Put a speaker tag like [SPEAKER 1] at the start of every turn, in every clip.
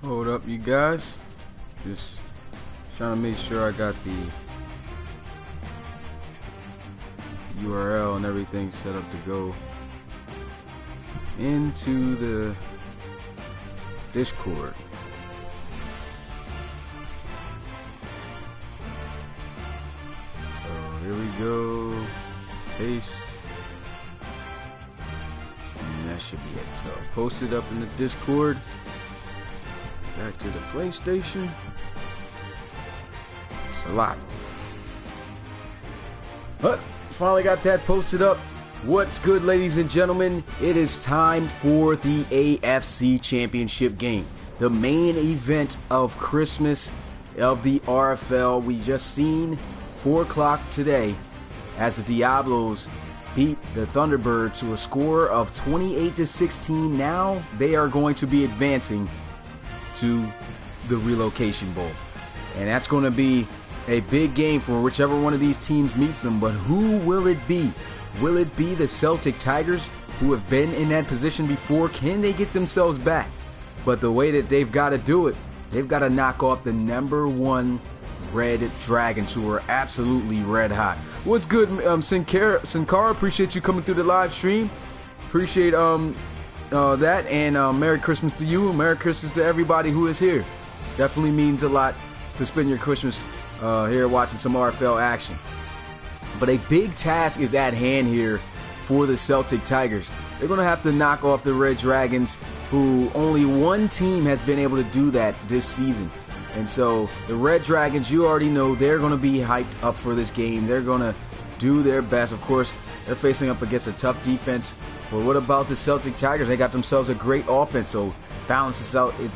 [SPEAKER 1] Hold up, you guys. Just trying to make sure I got the URL and everything set up to go into the Discord. So here we go. Paste. And that should be it. So post it up in the Discord. Back to the PlayStation. It's a lot. But finally got that posted up. What's good, ladies and gentlemen? It is time for the AFC Championship game. The main event of Christmas of the RFL. We just seen 4 o'clock today as the Diablos beat the Thunderbirds to a score of 28-16. Now they are going to be advancing to the Relocation Bowl, and that's going to be a big game for whichever one of these teams meets them. But who will it be? Will it be the Celtic Tigers, who have been in that position before? Can they get themselves back? But the way that they've got to do it, they've got to knock off the #1 Red Dragons, who are absolutely red hot. What's good, Sankara? Appreciate you coming through the live stream. Appreciate that, and Merry Christmas to you, and Merry Christmas to everybody who is here. Definitely means a lot to spend your Christmas here watching some RFL action. But a big task is at hand here for the Celtic Tigers. They're going to have to knock off the Red Dragons, who only one team has been able to do that this season. And so the Red Dragons, you already know, they're going to be hyped up for this game. They're going to do their best. Of course, they're facing up against a tough defense. But what about the Celtic Tigers? They got themselves a great offense, so balances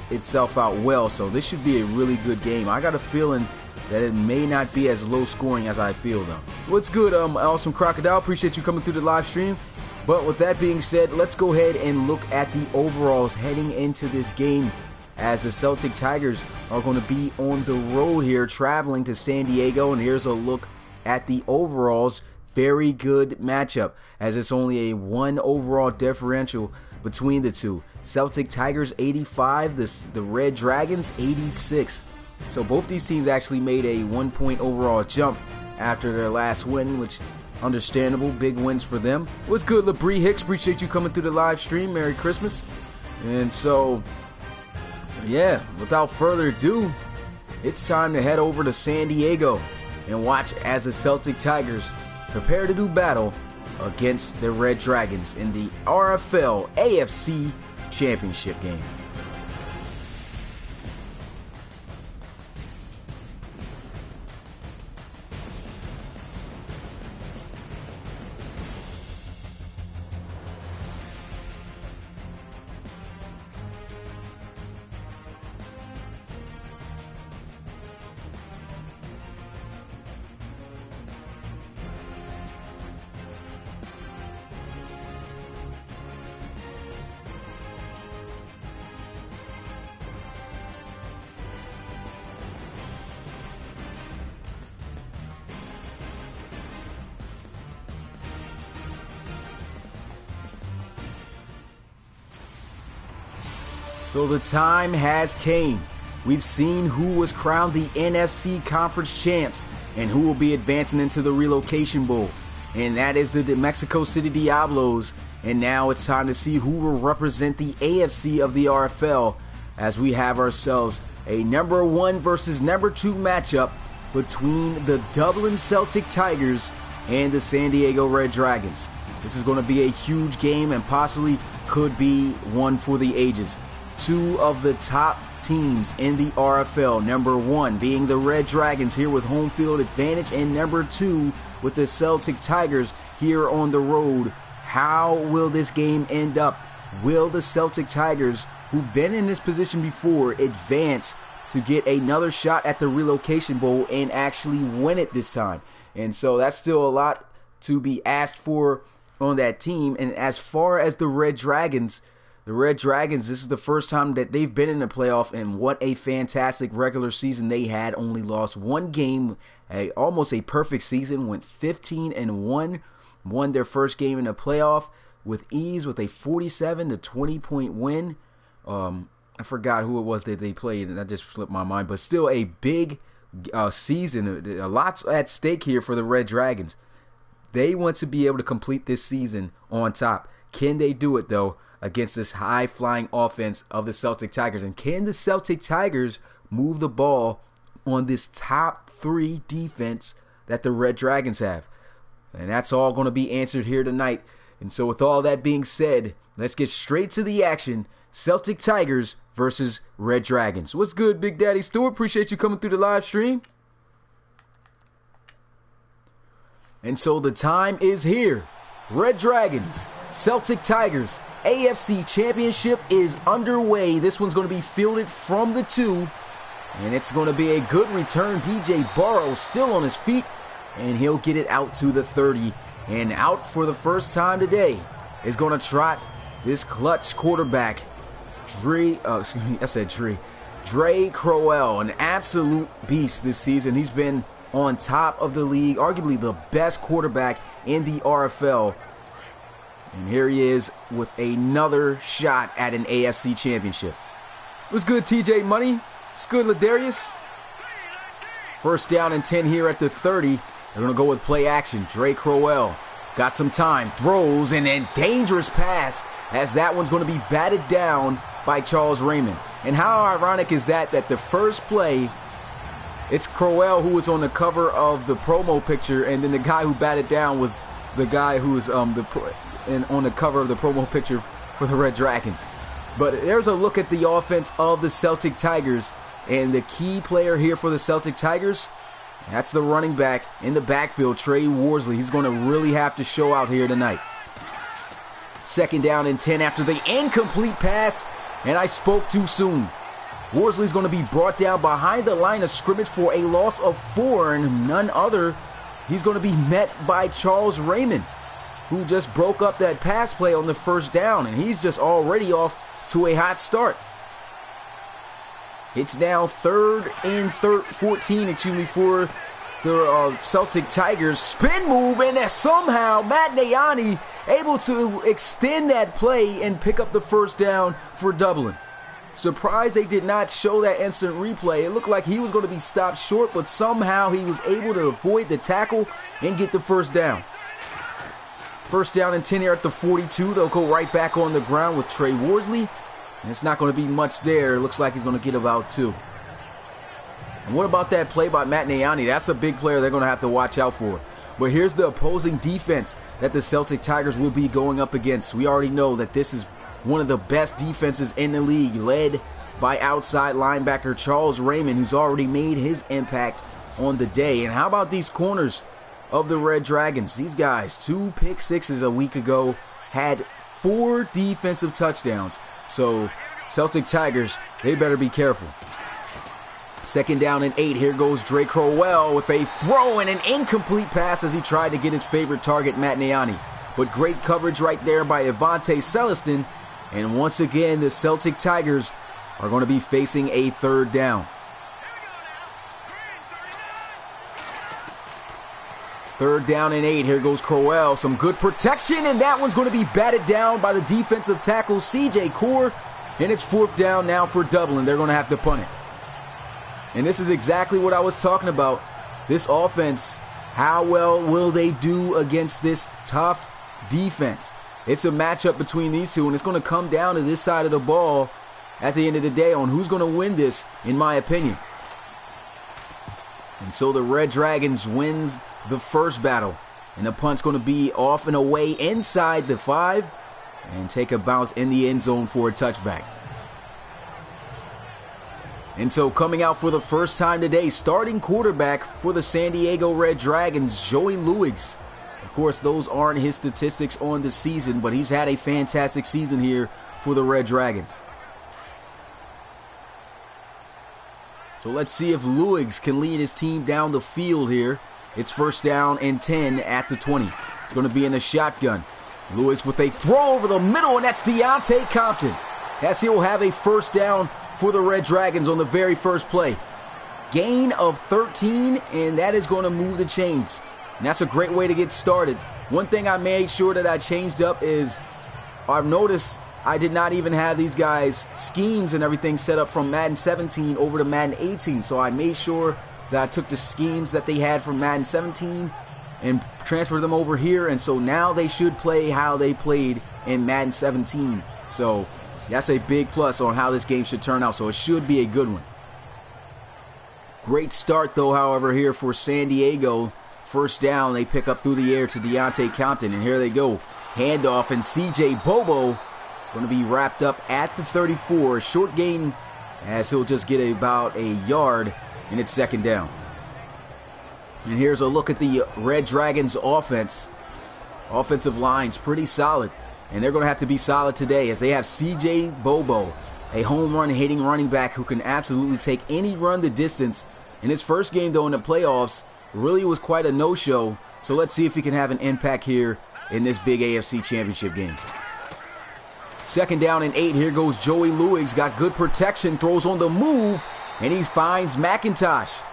[SPEAKER 1] itself out well. So this should be a really good game. I got a feeling that it may not be as low scoring as I feel, though. What's good, Awesome Crocodile? Appreciate you coming through the live stream. But with that being said, let's go ahead and look at the overalls heading into this game, as the Celtic Tigers are going to be on the road here, traveling to San Diego. And here's a look at the overalls. Very good matchup, as it's only a 1 overall differential between the two. Celtic Tigers 85, the Red Dragons 86. So both these teams actually made a 1-point overall jump after their last win, which understandable, big wins for them. What's good, LeBrie Hicks? Appreciate you coming through the live stream. Merry Christmas. And so, yeah, without further ado, it's time to head over to San Diego and watch as the Celtic Tigers prepare to do battle against the Red Dragons in the RFL AFC Championship game. So the time has came. We've seen who was crowned the NFC Conference champs and who will be advancing into the Relocation Bowl. And that is the Mexico City Diablos. And now it's time to see who will represent the AFC of the RFL, as we have ourselves a #1 versus #2 matchup between the Dublin Celtic Tigers and the San Diego Red Dragons. This is going to be a huge game and possibly could be one for the ages. Two of the top teams in the RFL, #1 being the Red Dragons here with home field advantage, and #2 with the Celtic Tigers here on the road. How will this game end up? Will the Celtic Tigers, who've been in this position before, advance to get another shot at the Relocation Bowl and actually win it this time? And so that's still a lot to be asked for on that team. And as far as the Red Dragons, this is the first time that they've been in the playoff, and what a fantastic regular season they had. Only lost one game, almost a perfect season, went 15-1, won their first game in the playoff with ease with a 47-20 point win. I forgot who it was that they played, and that just slipped my mind. But still a big season. A lot's at stake here for the Red Dragons. They want to be able to complete this season on top. Can they do it, though, against this high-flying offense of the Celtic Tigers? And can the Celtic Tigers move the ball on this top 3 defense that the Red Dragons have? And that's all going to be answered here tonight. And so with all that being said, let's get straight to the action. Celtic Tigers versus Red Dragons. What's good, Big Daddy Stewart? Appreciate you coming through the live stream. And so the time is here. Red Dragons, Celtic Tigers, AFC Championship is underway. This one's going to be fielded from the 2. And it's going to be a good return. DJ Burrows still on his feet. And he'll get it out to the 30. And out for the first time today is going to trot this clutch quarterback, Dre Crowell, an absolute beast this season. He's been on top of the league, arguably the best quarterback in the RFL. And here he is with another shot at an AFC championship. What's good, TJ Money? What's good, Ladarius? First down and 10 here at the 30. They're going to go with play action. Dre Crowell got some time, throws, and a dangerous pass as that one's going to be batted down by Charles Raymond. And how ironic is that the first play, it's Crowell who was on the cover of the promo picture, and then the guy who batted down was the guy who was on the cover of the promo picture for the Red Dragons. But there's a look at the offense of the Celtic Tigers, and the key player here for the Celtic Tigers, that's the running back in the backfield, Trey Worsley. He's going to really have to show out here tonight. Second down and 10 after the incomplete pass, and I spoke too soon. Worsley's going to be brought down behind the line of scrimmage for a loss of 4, and none other. He's going to be met by Charles Raymond, who just broke up that pass play on the first down, and he's just already off to a hot start. It's now 3rd and 14 for the Celtic Tigers. Spin move, and somehow Matt Nayani able to extend that play and pick up the first down for Dublin. Surprised they did not show that instant replay. It looked like he was going to be stopped short, but somehow he was able to avoid the tackle and get the first down. First down and 10 here at the 42. They'll go right back on the ground with Trey Worsley. And it's not going to be much there. It looks like he's going to get about 2. And what about that play by Matt Nayani? That's a big player they're going to have to watch out for. But here's the opposing defense that the Celtic Tigers will be going up against. We already know that this is one of the best defenses in the league, led by outside linebacker Charles Raymond, who's already made his impact on the day. And how about these corners of the Red Dragons? These guys, 2 pick sixes a week ago, had 4 defensive touchdowns. So Celtic Tigers, they better be careful. Second down and 8. Here goes Dre Crowell with a throw and an incomplete pass as he tried to get his favorite target, Matt Nayani. But great coverage right there by Avante Celestin. And once again, the Celtic Tigers are going to be facing a 3rd down. 3rd down and 8. Here goes Crowell. Some good protection, and that one's going to be batted down by the defensive tackle, CJ Core. And it's 4th down now for Dublin. They're going to have to punt it. And this is exactly what I was talking about. This offense, how well will they do against this tough defense? It's a matchup between these two, and it's going to come down to this side of the ball at the end of the day on who's going to win this, in my opinion. And so the Red Dragons wins the first battle, and the punt's going to be off and away inside the 5 and take a bounce in the end zone for a touchback. And so coming out for the first time today, starting quarterback for the San Diego Red Dragons, Joey Luigs. Of course, those aren't his statistics on the season, but he's had a fantastic season here for the Red Dragons. So let's see if Luigs can lead his team down the field here. It's 1st down and 10 at the 20. It's going to be in the shotgun. Luigs with a throw over the middle, and that's Deontay Compton. As he will have a 1st down for the Red Dragons on the very first play. Gain of 13, and that is going to move the chains. And that's a great way to get started. One thing I made sure that I changed up is I've noticed I did not even have these guys' schemes and everything set up from Madden 17 over to Madden 18. So I made sure that I took the schemes that they had from Madden 17 and transferred them over here. And so now they should play how they played in Madden 17. So that's a big plus on how this game should turn out. So it should be a good one. Great start, though, however, here for San Diego. First down, they pick up through the air to Deontay Compton. And here they go. Handoff, and CJ Bobo going to be wrapped up at the 34. Short gain as he'll just get about a yard, and it's second down. And here's a look at the Red Dragons offense. Offensive line's pretty solid, and they're going to have to be solid today as they have CJ Bobo, a home run hitting running back who can absolutely take any run the distance. In his first game, though, in the playoffs, really was quite a no-show. So let's see if he can have an impact here in this big AFC Championship game. Second down and 8. Here goes Joey Lewis. Got good protection. Throws on the move. And he finds McIntosh.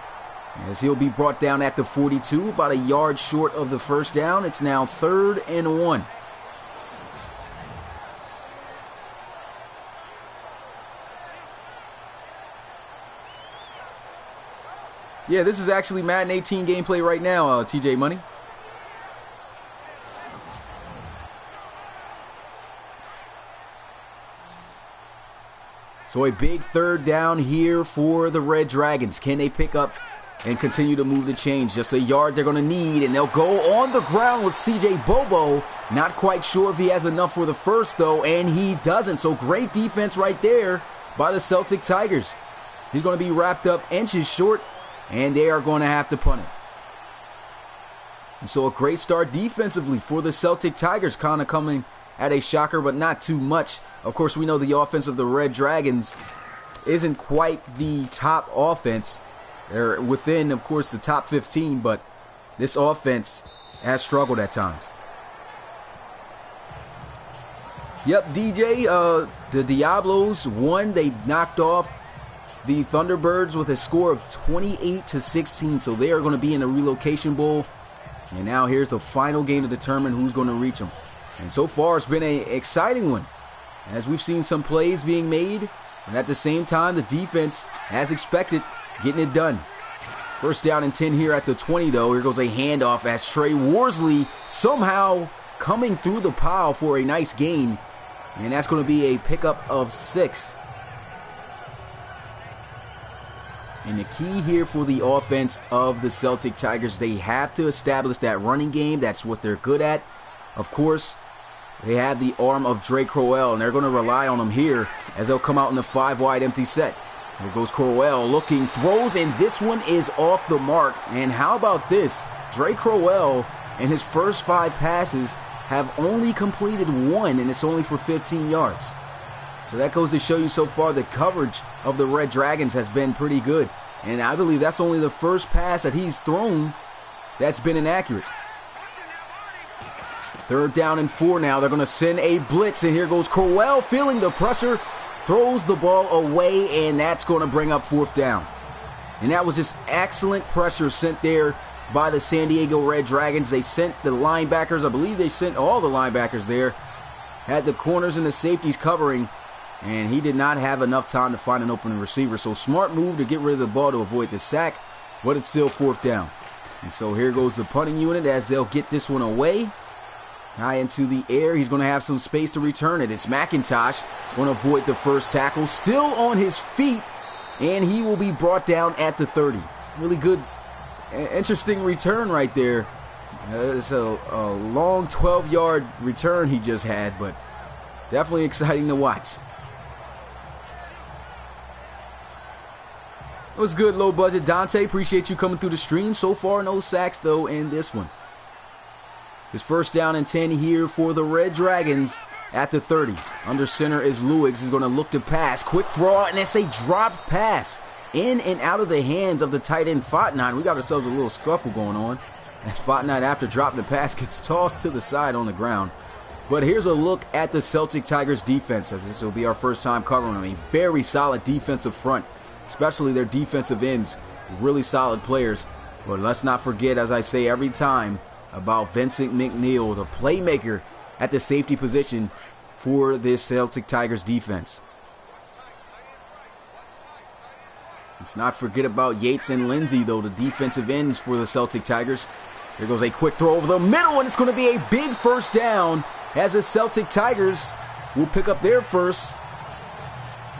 [SPEAKER 1] As he'll be brought down at the 42. About a yard short of the first down. It's now 3rd and 1. Yeah, this is actually Madden 18 gameplay right now, TJ Money. So a big third down here for the Red Dragons. Can they pick up and continue to move the chains? Just a yard they're going to need, and they'll go on the ground with CJ Bobo. Not quite sure if he has enough for the first, though, and he doesn't. So great defense right there by the Celtic Tigers. He's going to be wrapped up inches short, and they are going to have to punt it. And so a great start defensively for the Celtic Tigers, kind of coming at a shocker, but not too much. Of course, we know the offense of the Red Dragons isn't quite the top offense. They're within, of course, the top 15, but this offense has struggled at times. Yep, DJ, the Diablos won. They knocked off the Thunderbirds with a score of 28-16, so they are going to be in the Relocation Bowl. And now here's the final game to determine who's going to reach them. And so far, it's been an exciting one, as we've seen some plays being made, and at the same time, the defense, as expected, getting it done. First down and 10 here at the 20, though. Here goes a handoff as Trey Worsley somehow coming through the pile for a nice gain, and that's going to be a pickup of 6. And the key here for the offense of the Celtic Tigers, they have to establish that running game. That's what they're good at. Of course, they have the arm of Dre Crowell, and they're going to rely on him here as they'll come out in the 5-wide empty set. Here goes Crowell looking, throws, and this one is off the mark. And how about this? Dre Crowell, in his first 5 passes, have only completed 1, and it's only for 15 yards. So that goes to show you so far the coverage of the Red Dragons has been pretty good. And I believe that's only the first pass that he's thrown that's been inaccurate. Third down and 4 now. They're going to send a blitz, and here goes Crowell feeling the pressure, throws the ball away, and that's going to bring up 4th down. And that was just excellent pressure sent there by the San Diego Red Dragons. They sent the linebackers. I believe they sent all the linebackers there. Had the corners and the safeties covering, and he did not have enough time to find an open receiver. So smart move to get rid of the ball to avoid the sack, but it's still 4th down. And so here goes the punting unit as they'll get this one away. High into the air. He's going to have some space to return it. It's McIntosh going to avoid the first tackle. Still on his feet, and he will be brought down at the 30. Really good, interesting return right there. It's a long 12-yard return he just had, but definitely exciting to watch. It was good, low budget. Dante, appreciate you coming through the stream. So far, no sacks, though, in this one. His first down and 10 here for the Red Dragons at the 30. Under center is Lewis. He's going to look to pass. Quick throw, and it's a dropped pass in and out of the hands of the tight end, Fatnine. We got ourselves a little scuffle going on as Fatnine, after dropping the pass, gets tossed to the side on the ground. But here's a look at the Celtic Tigers defense, as this will be our first time covering them. A very solid defensive front, especially their defensive ends. Really solid players. But let's not forget, as I say every time, about Vincent McNeil, the playmaker at the safety position for this Celtic Tigers defense. Let's not forget about Yates and Lindsay, though, the defensive ends for the Celtic Tigers. There goes a quick throw over the middle, and it's going to be a big first down as the Celtic Tigers will pick up their first.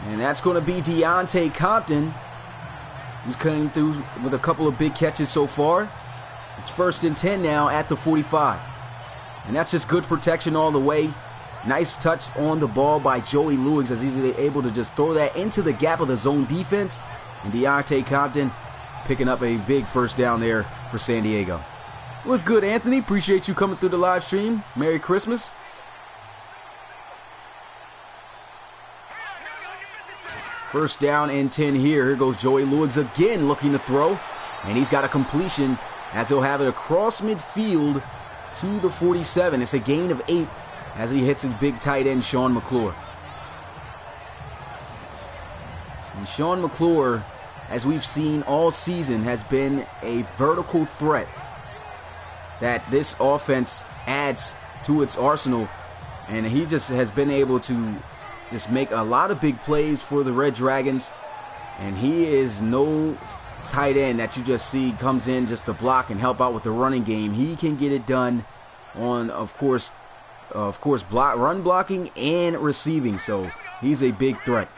[SPEAKER 1] And that's going to be Deontay Compton, who's coming through with a couple of big catches so far. It's 1st and 10 now at the 45. And that's just good protection all the way. Nice touch on the ball by Joey Lewis as he's able to just throw that into the gap of the zone defense. And Deontay Compton picking up a big first down there for San Diego. What's good, Anthony? Appreciate you coming through the live stream. Merry Christmas. First down and 10 here. Here goes Joey Lewis again looking to throw. And he's got a completion as he'll have it across midfield to the 47. It's a gain of 8 as he hits his big tight end, Sean McClure. And Sean McClure, as we've seen all season, has been a vertical threat that this offense adds to its arsenal. And he just has been able to just make a lot of big plays for the Red Dragons. And he is no tight end that you just see comes in just to block and help out with the running game. He can get it done on, of course, run blocking and receiving. So he's a big threat.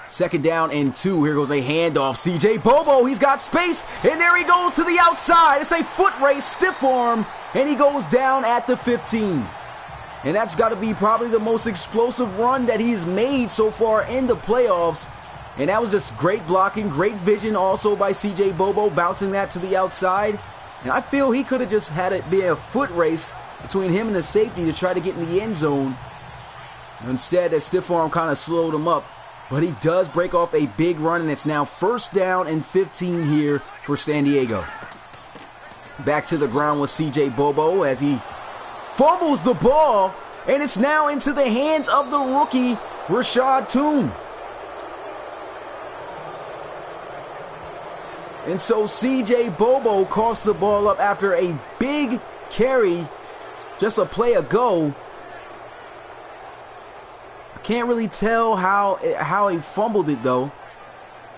[SPEAKER 1] 2nd down and 2. Here goes a handoff. CJ Bobo, he's got space, and there he goes to the outside. It's a foot race, stiff arm, and he goes down at the 15. And that's got to be probably the most explosive run that he's made so far in the playoffs. And that was just great blocking, great vision also by CJ Bobo, bouncing that to the outside. And I feel he could have just had it be a foot race between him and the safety to try to get in the end zone. Instead, that stiff arm kind of slowed him up. But he does break off a big run, and it's now 1st down and 15 here for San Diego. Back to the ground with CJ Bobo as he fumbles the ball, and it's now into the hands of the rookie, Rashad Toon. And so CJ Bobo coughs the ball up after a big carry just a play ago. Can't really tell how he fumbled it, though.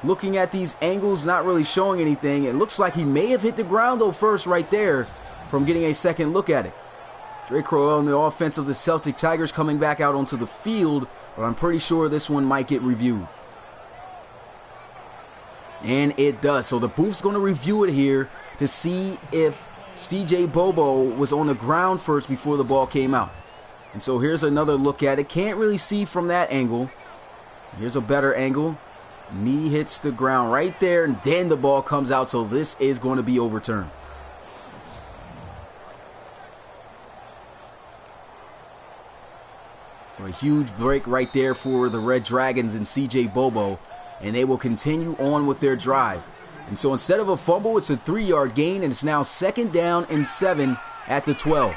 [SPEAKER 1] Looking at these angles, not really showing anything. It looks like he may have hit the ground, though, first right there from getting a second look at it. Drake Crowell on the offense of the Celtic Tigers coming back out onto the field, but I'm pretty sure this one might get reviewed. And it does. So the booth's going to review it here to see if CJ Bobo was on the ground first before the ball came out. And so here's another look at it. Can't really see from that angle. Here's a better angle. Knee hits the ground right there, and then the ball comes out. So this is going to be overturned. So a huge break right there for the Red Dragons and CJ Bobo. And they will continue on with their drive. And so instead of a fumble, it's a 3-yard gain, and it's now 2nd down and 7 at the 12.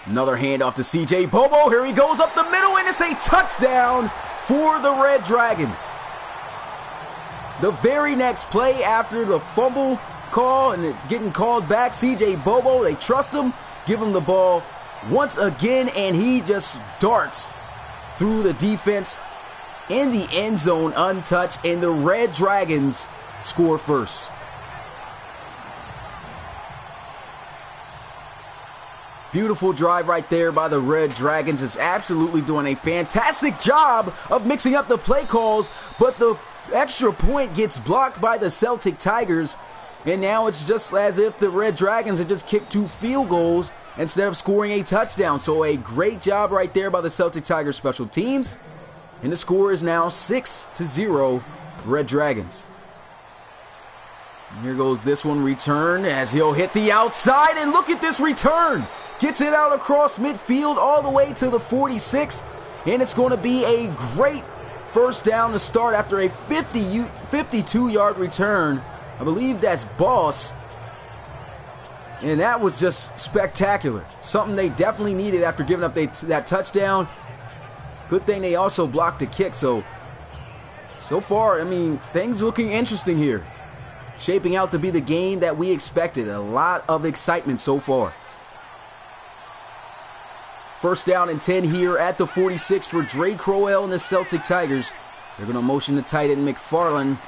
[SPEAKER 1] Another handoff to CJ Bobo. Here he goes up the middle, and it's a touchdown for the Red Dragons. The very next play after the fumble call and it getting called back, CJ Bobo, they trust him, give him the ball once again, and he just darts through the defense in the end zone untouched, and the Red Dragons score first. Beautiful drive right there by the Red Dragons. It's absolutely doing a fantastic job of mixing up the play calls, but the extra point gets blocked by the Celtic Tigers, and now it's just as if the Red Dragons had just kicked 2 field goals instead of scoring a touchdown. So a great job right there by the Celtic Tigers special teams, and the score is now 6-0 Red Dragons. And here goes this one, return as he'll hit the outside, and look at this return. Gets it out across midfield all the way to the 46, and it's going to be a great first down to start after a 52-yard return. I believe that's Boss, and that was just spectacular. Something they definitely needed after giving up that touchdown. Good thing they also blocked the kick. So far, I mean, things looking interesting here. Shaping out to be the game that we expected. A lot of excitement so far. First down and 10 here at the 46 for Dre Crowell and the Celtic Tigers. They're going to motion the tight end McFarland.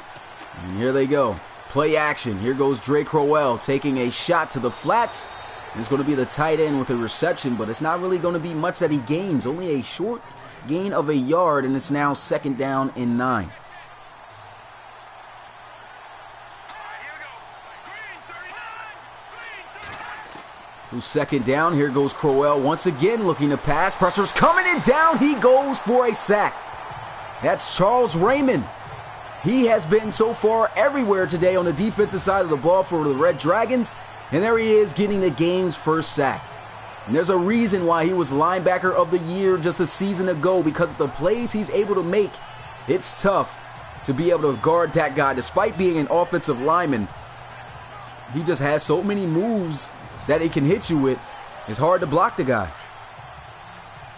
[SPEAKER 1] And here they go. Play action. Here goes Dre Crowell taking a shot to the flats. And it's going to be the tight end with a reception, but it's not really going to be much that he gains. Only a short gain of a yard, and it's now second down and 9. So second down, here goes Crowell once again looking to pass. Pressure's coming and down. He goes for a sack. That's Charles Raymond. He has been so far everywhere today on the defensive side of the ball for the Red Dragons. And there he is getting the game's first sack. And there's a reason why he was linebacker of the year just a season ago, because of the plays he's able to make. It's tough to be able to guard that guy despite being an offensive lineman. He just has so many moves that he can hit you with. It's hard to block the guy.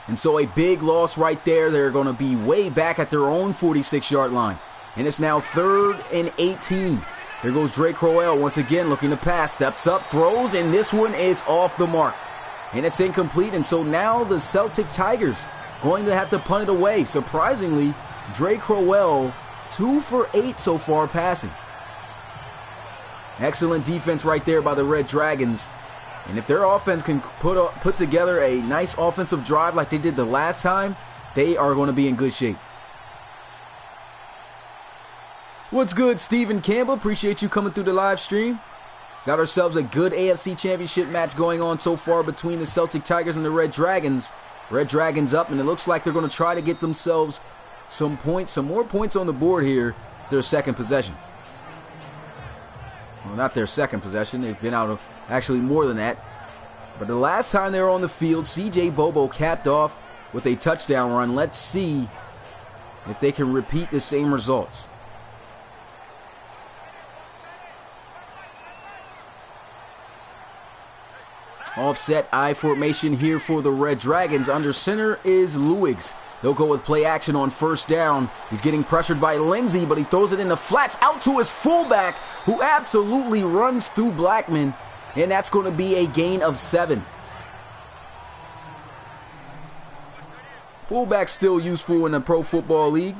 [SPEAKER 1] And so a big loss right there. They're going to be way back at their own 46-yard line. And it's now 3rd and 18. There goes Dre Crowell once again looking to pass. Steps up, throws, and this one is off the mark. And it's incomplete. And so now the Celtic Tigers going to have to punt it away. Surprisingly, Dre Crowell 2 for 8 so far passing. Excellent defense right there by the Red Dragons. And if their offense can put together a nice offensive drive like they did the last time, they are going to be in good shape. What's good, Stephen Campbell? Appreciate you coming through the live stream. Got ourselves a good AFC Championship match going on so far between the Celtic Tigers and the Red Dragons. Red Dragons up, and it looks like they're going to try to get themselves some more points on the board here, their second possession. Well, not their second possession. They've been out of actually more than that. But the last time they were on the field, CJ Bobo capped off with a touchdown run. Let's see if they can repeat the same results. Offset I formation here for the Red Dragons. Under center is Lewigs. They'll go with play action on first down. He's getting pressured by Lindsey, but he throws it in the flats out to his fullback, who absolutely runs through Blackman, and that's going to be a gain of 7. Fullback's still useful in the Pro Football League.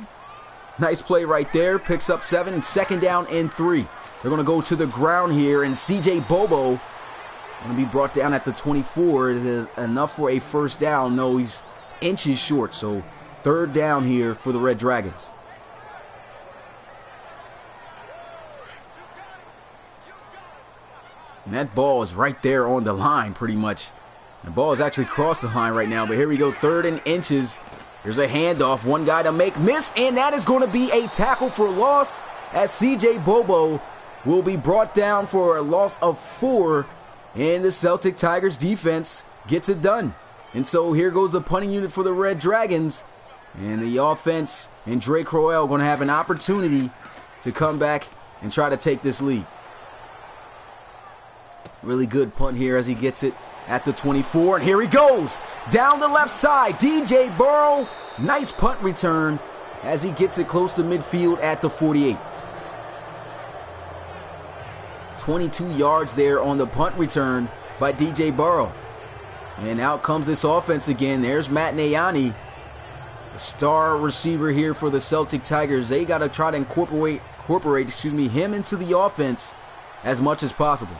[SPEAKER 1] Nice play right there. Picks up 7, second down and 3. They're going to go to the ground here, and CJ Bobo going to be brought down at the 24. Is it enough for a first down? No, he's inches short. So third down here for the Red Dragons. And that ball is right there on the line pretty much. The ball is actually across the line right now. But here we go, 3rd and inches. There's a handoff. One guy to make miss. And that is going to be a tackle for loss, as CJ Bobo will be brought down for a loss of 4. And the Celtic Tigers defense gets it done. And so here goes the punting unit for the Red Dragons. And the offense and Dre Crowell going to have an opportunity to come back and try to take this lead. Really good punt here as he gets it at the 24. And here he goes. Down the left side. DJ Burrow. Nice punt return as he gets it close to midfield at the 48. 22 yards there on the punt return by DJ Burrow. And out comes this offense again. There's Matt Nayani, the star receiver here for the Celtic Tigers. They got to try to incorporate him into the offense as much as possible.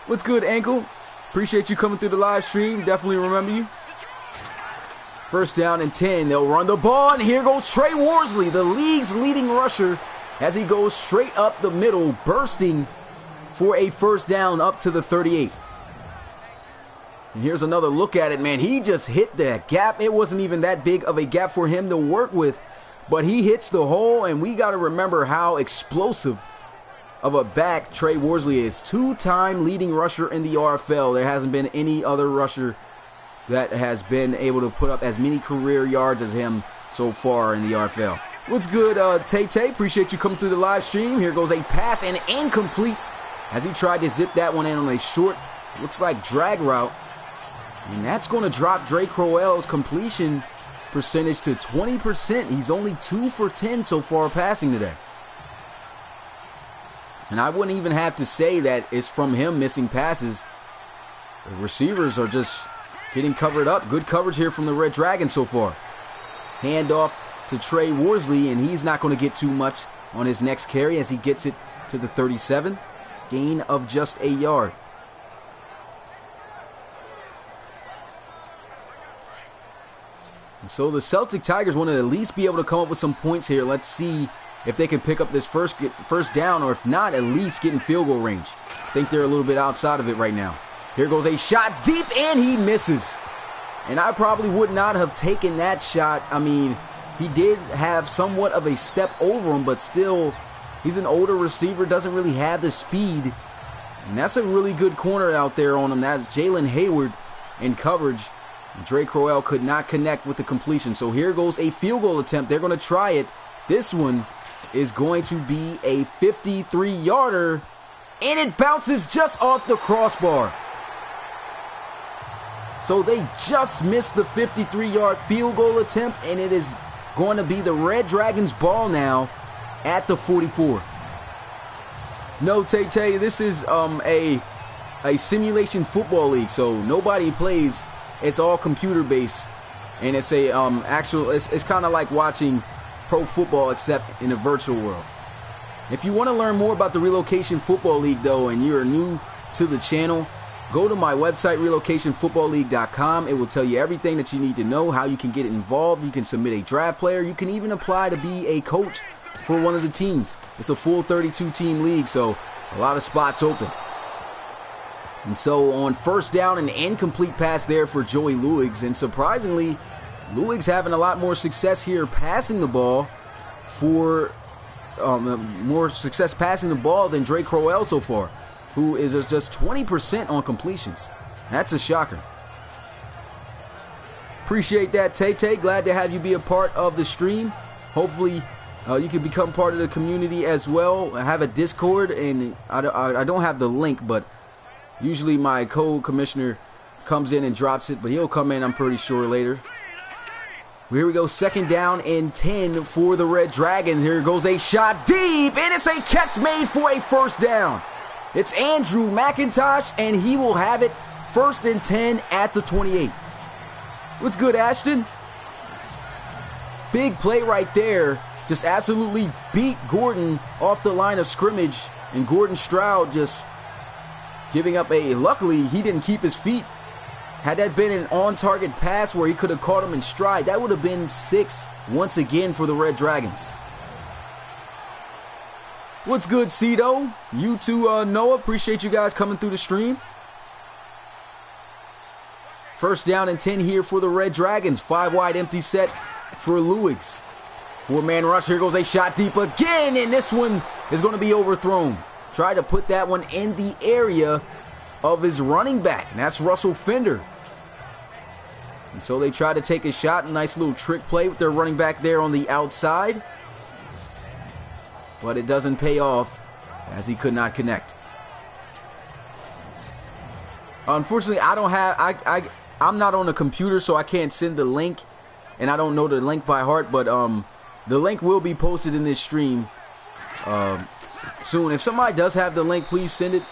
[SPEAKER 1] What's good, Ankle? Appreciate you coming through the live stream. Definitely remember you. First down and 10. They'll run the ball, and here goes Trey Worsley, the league's leading rusher, as he goes straight up the middle, bursting for a first down up to the 38. And here's another look at it, man. He just hit that gap. It wasn't even that big of a gap for him to work with, but he hits the hole, and we got to remember how explosive of a back Trey Worsley is. 2-time leading rusher in the RFL. There hasn't been any other rusher that has been able to put up as many career yards as him so far in the RFL. What's good, Tay-Tay? Appreciate you coming through the live stream. Here goes a pass, and incomplete as he tried to zip that one in on a short, looks like drag route. And that's going to drop Dre Crowell's completion percentage to 20%. He's only 2 for 10 so far passing today. And I wouldn't even have to say that it's from him missing passes. The receivers are just Getting covered up. Good coverage here from the Red Dragons so far. Hand off to Trey Worsley, and he's not going to get too much on his next carry as he gets it to the 37. Gain of just a yard. And so the Celtic Tigers want to at least be able to come up with some points here. Let's see if they can pick up this first down, or if not, at least get in field goal range. I think they're a little bit outside of it right now. Here goes a shot deep, and he misses. And I probably would not have taken that shot. I mean, he did have somewhat of a step over him, but still, he's an older receiver, doesn't really have the speed. And that's a really good corner out there on him. That's Jalen Hayward in coverage. Dre Crowell could not connect with the completion. So here goes a field goal attempt. They're going to try it. This one is going to be a 53-yarder, and it bounces just off the crossbar. So they just missed the 53-yard field goal attempt, and it is going to be the Red Dragons' ball now at the 44. No, Tay, this is a simulation football league, so nobody plays. It's all computer-based, and it's a it's kind of like watching pro football except in a virtual world. If you want to learn more about the Relocation Football League, though, and you're new to the channel, go to my website, relocationfootballleague.com. It will tell you everything that you need to know, how you can get involved. You can submit a draft player. You can even apply to be a coach for one of the teams. It's a full 32-team league, so a lot of spots open. And so on first down, an incomplete pass there for Joey Luigs. And surprisingly, Luigs having a lot more success here passing the ball more success passing the ball than Dre Crowell so far, who is just 20% on completions. That's a shocker. Appreciate that, Tay. Glad to have you be a part of the stream. Hopefully, you can become part of the community as well. I have a Discord, and I don't have the link, but usually my co-commissioner comes in and drops it, but he'll come in, I'm pretty sure, later. Here we go, second down and 10 for the Red Dragons. Here goes a shot deep, and it's a catch made for a first down. It's Andrew McIntosh, and he will have it first and 10 at the 28. What's good, Ashton? Big play right there. Just absolutely beat Gordon off the line of scrimmage, and Gordon Stroud just giving up luckily he didn't keep his feet. Had that been an on-target pass where he could have caught him in stride, that would have been 6 once again for the Red Dragons. What's good, Cito? You too, Noah. Appreciate you guys coming through the stream. First down and 10 here for the Red Dragons. 5-wide empty set for Luigs. 4-man rush. Here goes a shot deep again, and this one is going to be overthrown. Try to put that one in the area of his running back, and that's Russell Fender. And so they try to take a shot, a nice little trick play with their running back there on the outside. But it doesn't pay off as he could not connect. Unfortunately, I'm not on the computer, so I can't send the link, and I don't know the link by heart, but the link will be posted in this stream soon. If somebody does have the link, please send it.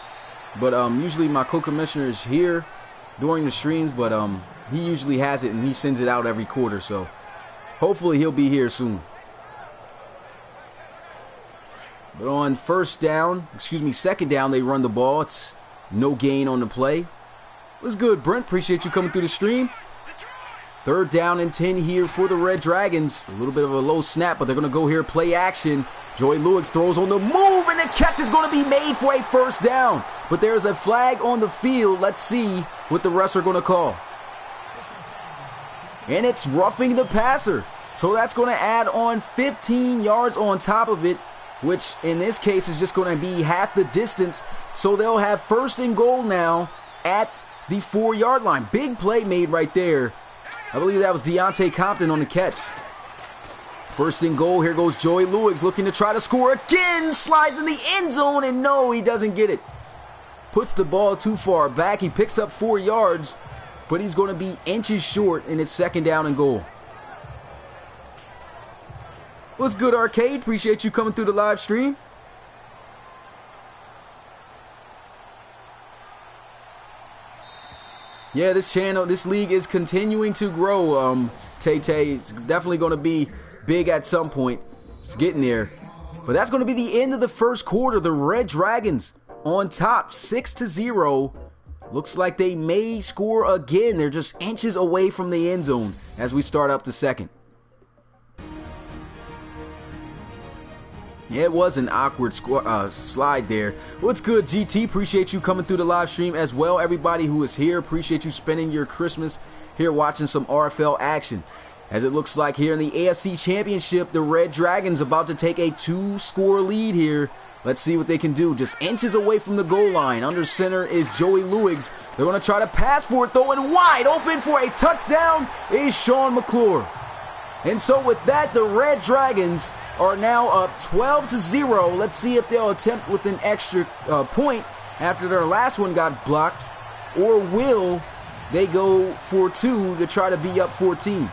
[SPEAKER 1] But usually my co-commissioner is here during the streams, but he usually has it and he sends it out every quarter, so hopefully he'll be here soon. But on second down, they run the ball. It's no gain on the play. What's good, Brent? Appreciate you coming through the stream. Third down and 10 here for the Red Dragons. A little bit of a low snap, but they're going to go here, play action. Joey Luigs throws on the move, and the catch is going to be made for a first down. But there's a flag on the field. Let's see what the refs are going to call. And it's roughing the passer. So that's going to add on 15 yards on top of it, which in this case is just going to be half the distance. So they'll have first and goal now at the 4-yard line. Big play made right there. I believe that was Deontay Compton on the catch. First and goal. Here goes Joey Luigs looking to try to score again. Slides in the end zone, and no, he doesn't get it. Puts the ball too far back. He picks up 4 yards, but he's going to be inches short, and it's second down and goal. What's good, Arcade? Appreciate you coming through the live stream. Yeah, this league is continuing to grow. Tay is definitely going to be big at some point. It's getting there. But that's going to be the end of the first quarter. The Red Dragons on top, 6-0. Looks like they may score again. They're just inches away from the end zone as we start up the second. Yeah, it was an awkward slide there. What's good, GT? Appreciate you coming through the live stream as well. Everybody who is here, appreciate you spending your Christmas here watching some RFL action. As it looks like here in the AFC Championship, the Red Dragons about to take a 2-score lead here. Let's see what they can do. Just inches away from the goal line. Under center is Joey Lewigs. They're going to try to pass for it, though, and wide open for a touchdown is Sean McClure. And so with that, the Red Dragons are now up 12-0. Let's see if they'll attempt with an extra point after their last one got blocked, or will they go for 2 to try to be up 14.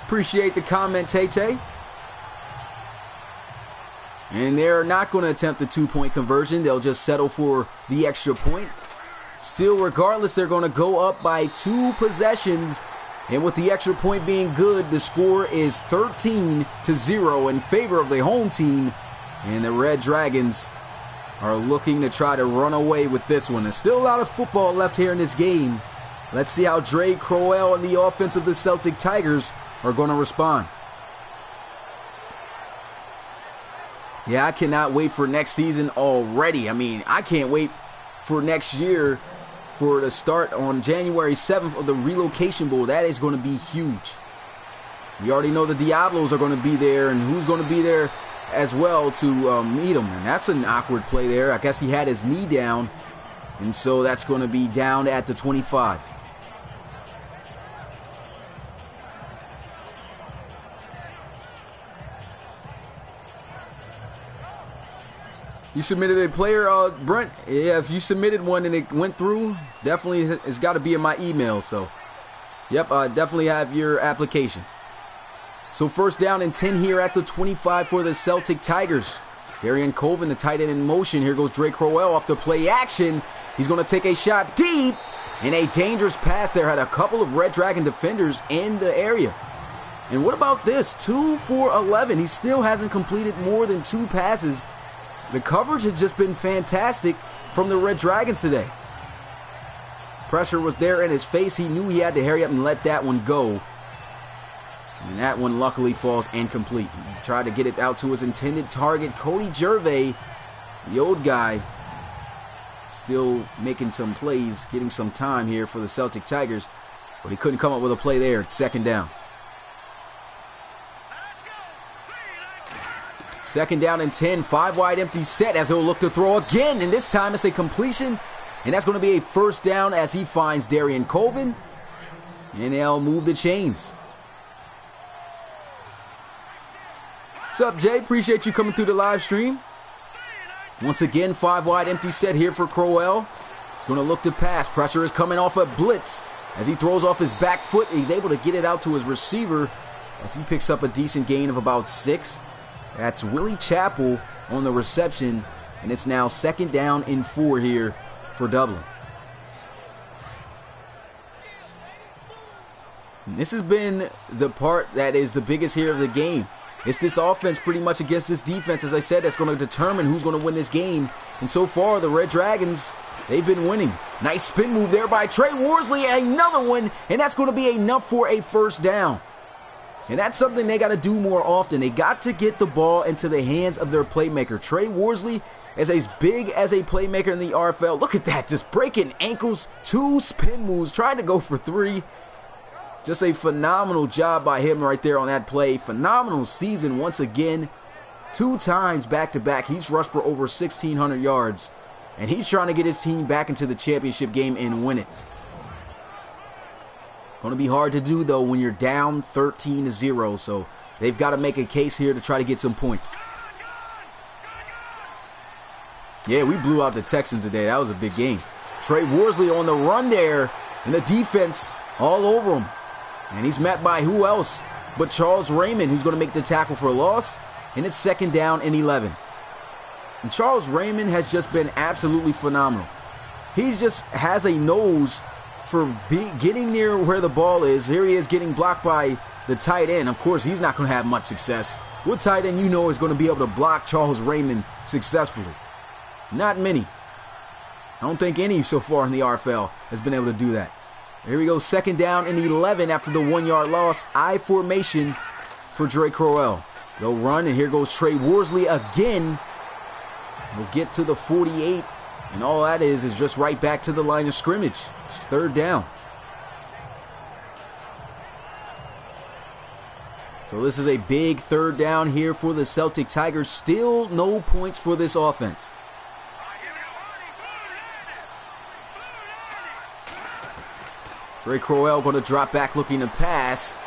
[SPEAKER 1] Appreciate the comment, Tay. And they're not going to attempt the 2-point conversion. They'll just settle for the extra point. Still, regardless, they're going to go up by 2 possessions. And with the extra point being good, the score is 13-0 in favor of the home team. And the Red Dragons are looking to try to run away with this one. There's still a lot of football left here in this game. Let's see how Dre Crowell and the offense of the Celtic Tigers are going to respond. Yeah, I cannot wait for next season already. I mean, I can't wait for next year for the start on January 7th of the Relocation Bowl. That is going to be huge. We already know the Diablos are going to be there, and who's going to be there as well to meet them. And that's an awkward play there. I guess he had his knee down, and so that's going to be down at the 25. You submitted a player, Brent? Yeah, if you submitted one and it went through, definitely it's got to be in my email. So, yep, definitely have your application. So first down and 10 here at the 25 for the Celtic Tigers. Darian Colvin, the tight end in motion. Here goes Drake Crowell off the play action. He's going to take a shot deep. And a dangerous pass there. Had a couple of Red Dragon defenders in the area. And what about this? 2 for 11. He still hasn't completed more than 2 passes. The coverage has just been fantastic from the Red Dragons today. Pressure was there in his face. He knew he had to hurry up and let that one go. And that one luckily falls incomplete. He tried to get it out to his intended target, Cody Gervais, the old guy, still making some plays, getting some time here for the Celtic Tigers, but he couldn't come up with a play there. It's second down. Second down and 10, 5 wide empty set as he'll look to throw again, and this time it's a completion, and that's going to be a first down as he finds Darian Colvin, and they'll move the chains. What's up, Jay? Appreciate you coming through the live stream. Once again, 5 wide empty set here for Crowell. He's going to look to pass. Pressure is coming off a blitz as he throws off his back foot. He's able to get it out to his receiver as he picks up a decent gain of about 6. That's Willie Chappell on the reception, and it's now second down and 4 here for Dublin. And this has been the part that is the biggest here of the game. It's this offense pretty much against this defense, as I said, that's going to determine who's going to win this game. And so far, the Red Dragons, they've been winning. Nice spin move there by Trey Worsley, another one, and that's going to be enough for a first down. And that's something they got to do more often. They got to get the ball into the hands of their playmaker. Trey Worsley is as big as a playmaker in the RFL. Look at that, just breaking ankles, 2 spin moves, trying to go for 3. Just a phenomenal job by him right there on that play. Phenomenal season once again. 2 times back-to-back. He's rushed for over 1,600 yards. And he's trying to get his team back into the championship game and win it. Going to be hard to do, though, when you're down 13-0. So they've got to make a case here to try to get some points. Yeah, we blew out the Texans today. That was a big game. Trey Worsley on the run there. And the defense all over him. And he's met by who else but Charles Raymond, who's going to make the tackle for a loss. And it's second down and 11. And Charles Raymond has just been absolutely phenomenal. He just has a nose for getting near where the ball is. Here he is getting blocked by the tight end. Of course, he's not going to have much success. What tight end you know is going to be able to block Charles Raymond successfully? Not many. I don't think any so far in the RFL has been able to do that. Here we go, 2nd down and 11 after the 1-yard loss. I formation for Dre Crowell. They'll run, and here goes Trey Worsley again. We'll get to the 48, and all that is just right back to the line of scrimmage. It's 3rd down. So this is a big 3rd down here for the Celtic Tigers. Still no points for this offense. Trey Crowell going to drop back looking to pass.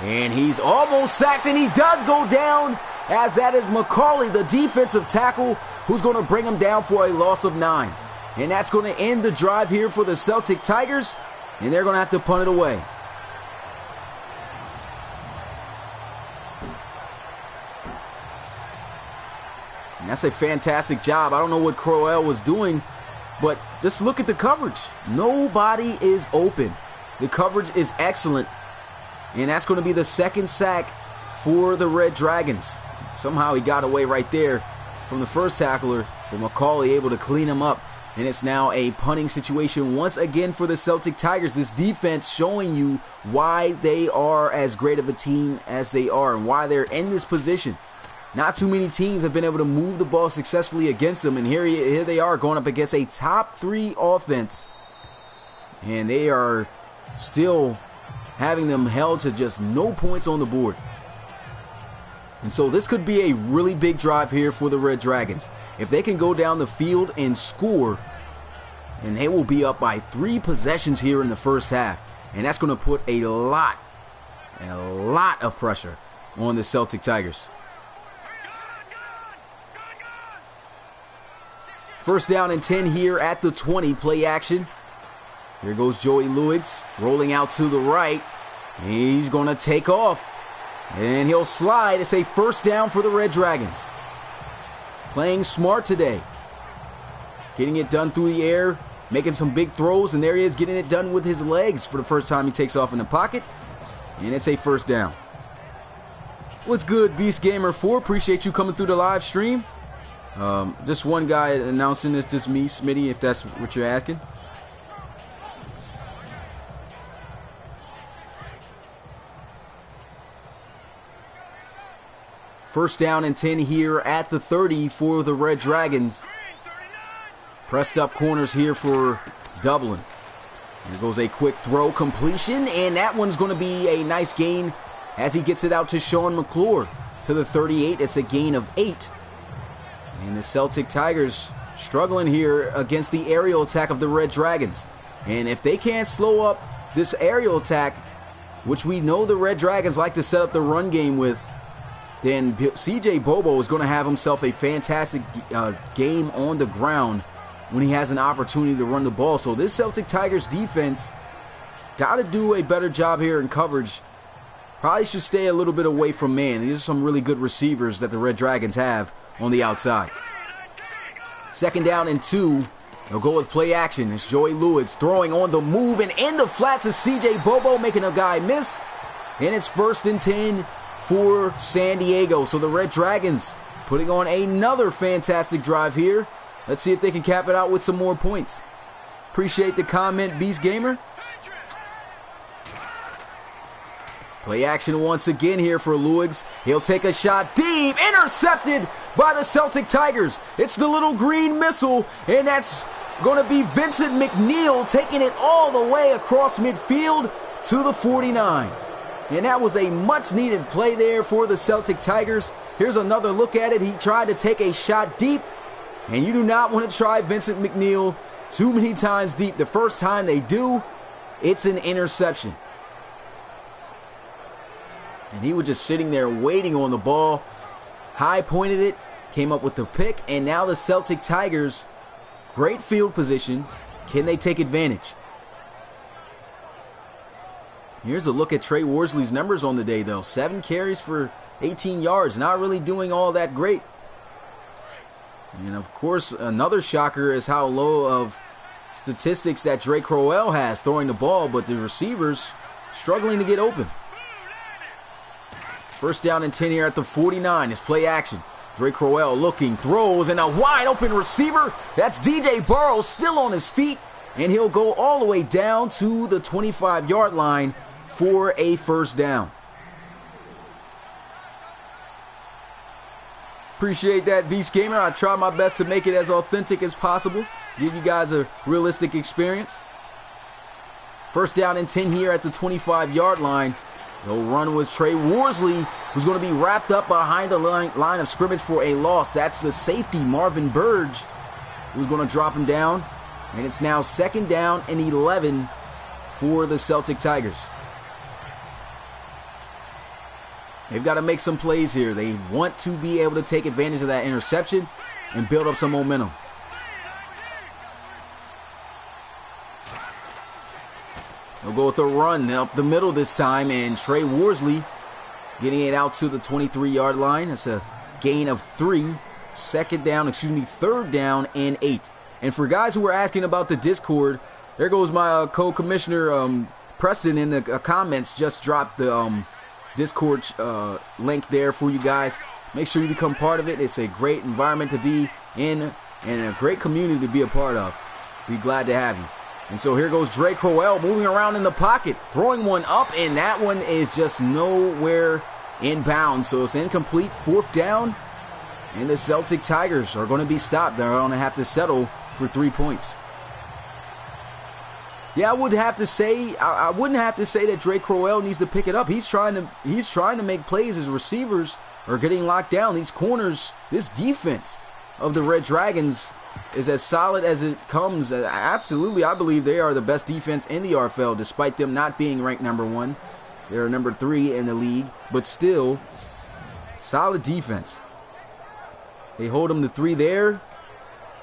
[SPEAKER 1] And he's almost sacked, and he does go down, as that is McCauley, the defensive tackle, who's going to bring him down for a loss of 9. And that's going to end the drive here for the Celtic Tigers, and they're going to have to punt it away. And that's a fantastic job. I don't know what Crowell was doing, but just look at the coverage. Nobody is open. The coverage is excellent. And that's going to be the 2nd sack for the Red Dragons. Somehow he got away right there from the first tackler, but McCauley able to clean him up. And it's now a punting situation once again for the Celtic Tigers. This defense showing you why they are as great of a team as they are and why they're in this position. Not too many teams have been able to move the ball successfully against them. And here they are going up against a top 3 offense. And they are still having them held to just no points on the board. And so this could be a really big drive here for the Red Dragons. If they can go down the field and score, and they will be up by 3 possessions here in the first half. And that's going to put a lot of pressure on the Celtic Tigers. 1st down and 10 here at the 20, play action. Here goes Joey Lewis, rolling out to the right. He's going to take off, and he'll slide. It's a 1st down for the Red Dragons. Playing smart today. Getting it done through the air, making some big throws, and there he is getting it done with his legs for the first time he takes off in the pocket. And it's a 1st down. What's good, Beast Gamer 4? Appreciate you coming through the live stream. Just one guy announcing this, just me, Smitty, if that's what you're asking. First down and 10 here at the 30 for the Red Dragons. Pressed up corners here for Dublin. Here goes a quick throw completion, and that one's going to be a nice gain as he gets it out to Sean McClure to the 38. It's a gain of 8. And the Celtic Tigers struggling here against the aerial attack of the Red Dragons. And if they can't slow up this aerial attack, which we know the Red Dragons like to set up the run game with, then CJ Bobo is going to have himself a fantastic game on the ground when he has an opportunity to run the ball. So this Celtic Tigers defense got to do a better job here in coverage. Probably should stay a little bit away from man. These are some really good receivers that the Red Dragons have on the outside. 2nd down and 2. They'll go with play action. It's Joey Lewis throwing on the move, and in the flats is CJ Bobo making a guy miss. And it's 1st and 10 for San Diego. So the Red Dragons putting on another fantastic drive here. Let's see if they can cap it out with some more points. Appreciate the comment, Beast Gamer. Play action once again here for Lewis. He'll take a shot deep. Intercepted by the Celtic Tigers. It's the little green missile, and that's going to be Vincent McNeil taking it all the way across midfield to the 49. And that was a much-needed play there for the Celtic Tigers. Here's another look at it. He tried to take a shot deep, and you do not want to try Vincent McNeil too many times deep. The first time they do, it's an interception. And he was just sitting there waiting on the ball. High pointed it, came up with the pick, and now the Celtic Tigers, great field position. Can they take advantage? Here's a look at Trey Worsley's numbers on the day, though. 7 carries for 18 yards. Not really doing all that great. And of course, another shocker is how low of statistics that Drake Crowell has throwing the ball, but the receivers struggling to get open. First down and 10 here at the 49 is play action. Drake Crowell looking, throws, and a wide open receiver. That's DJ Burrows still on his feet, and he'll go all the way down to the 25-yard line for a first down. Appreciate that, Beast Gamer. I try my best to make it as authentic as possible. Give you guys a realistic experience. First down and 10 here at the 25-yard line. The run was Trey Worsley, who's going to be wrapped up behind the line of scrimmage for a loss. That's the safety, Marvin Burge, who's going to drop him down. And it's now second down and 11 for the Celtic Tigers. They've got to make some plays here. They want to be able to take advantage of that interception and build up some momentum. They'll go with a run up the middle this time, and Trey Worsley getting it out to the 23-yard line. That's a gain of 3. Third down and 8. And for guys who were asking about the Discord, there goes my co-commissioner Preston in the comments. Just dropped the Discord link there for you guys. Make sure you become part of it. It's a great environment to be in and a great community to be a part of. Be glad to have you. And so here goes Drake Crowell moving around in the pocket, throwing one up, and that one is just nowhere in bounds. So it's incomplete, fourth down, and the Celtic Tigers are going to be stopped. They're going to have to settle for 3 points. Yeah, I wouldn't have to say that Drake Crowell needs to pick it up. He's trying to make plays. His receivers are getting locked down. These corners, this defense of the Red Dragons is as solid as it comes. Absolutely, I believe they are the best defense in the RFL, despite them not being ranked number 1. They're number 3 in the league, but still, solid defense. They hold them to 3 there,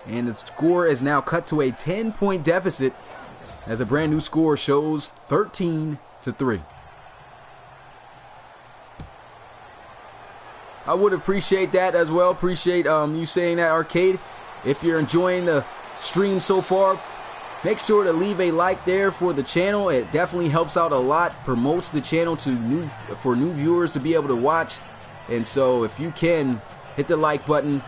[SPEAKER 1] and the score is now cut to a 10-point deficit as a brand new score shows 13-3. I would appreciate that as well. Appreciate you saying that, Arcade. If you're enjoying the stream so far, make sure to leave a like there for the channel. It definitely helps out a lot, promotes the channel for new viewers to be able to watch. And so if you can, hit the like button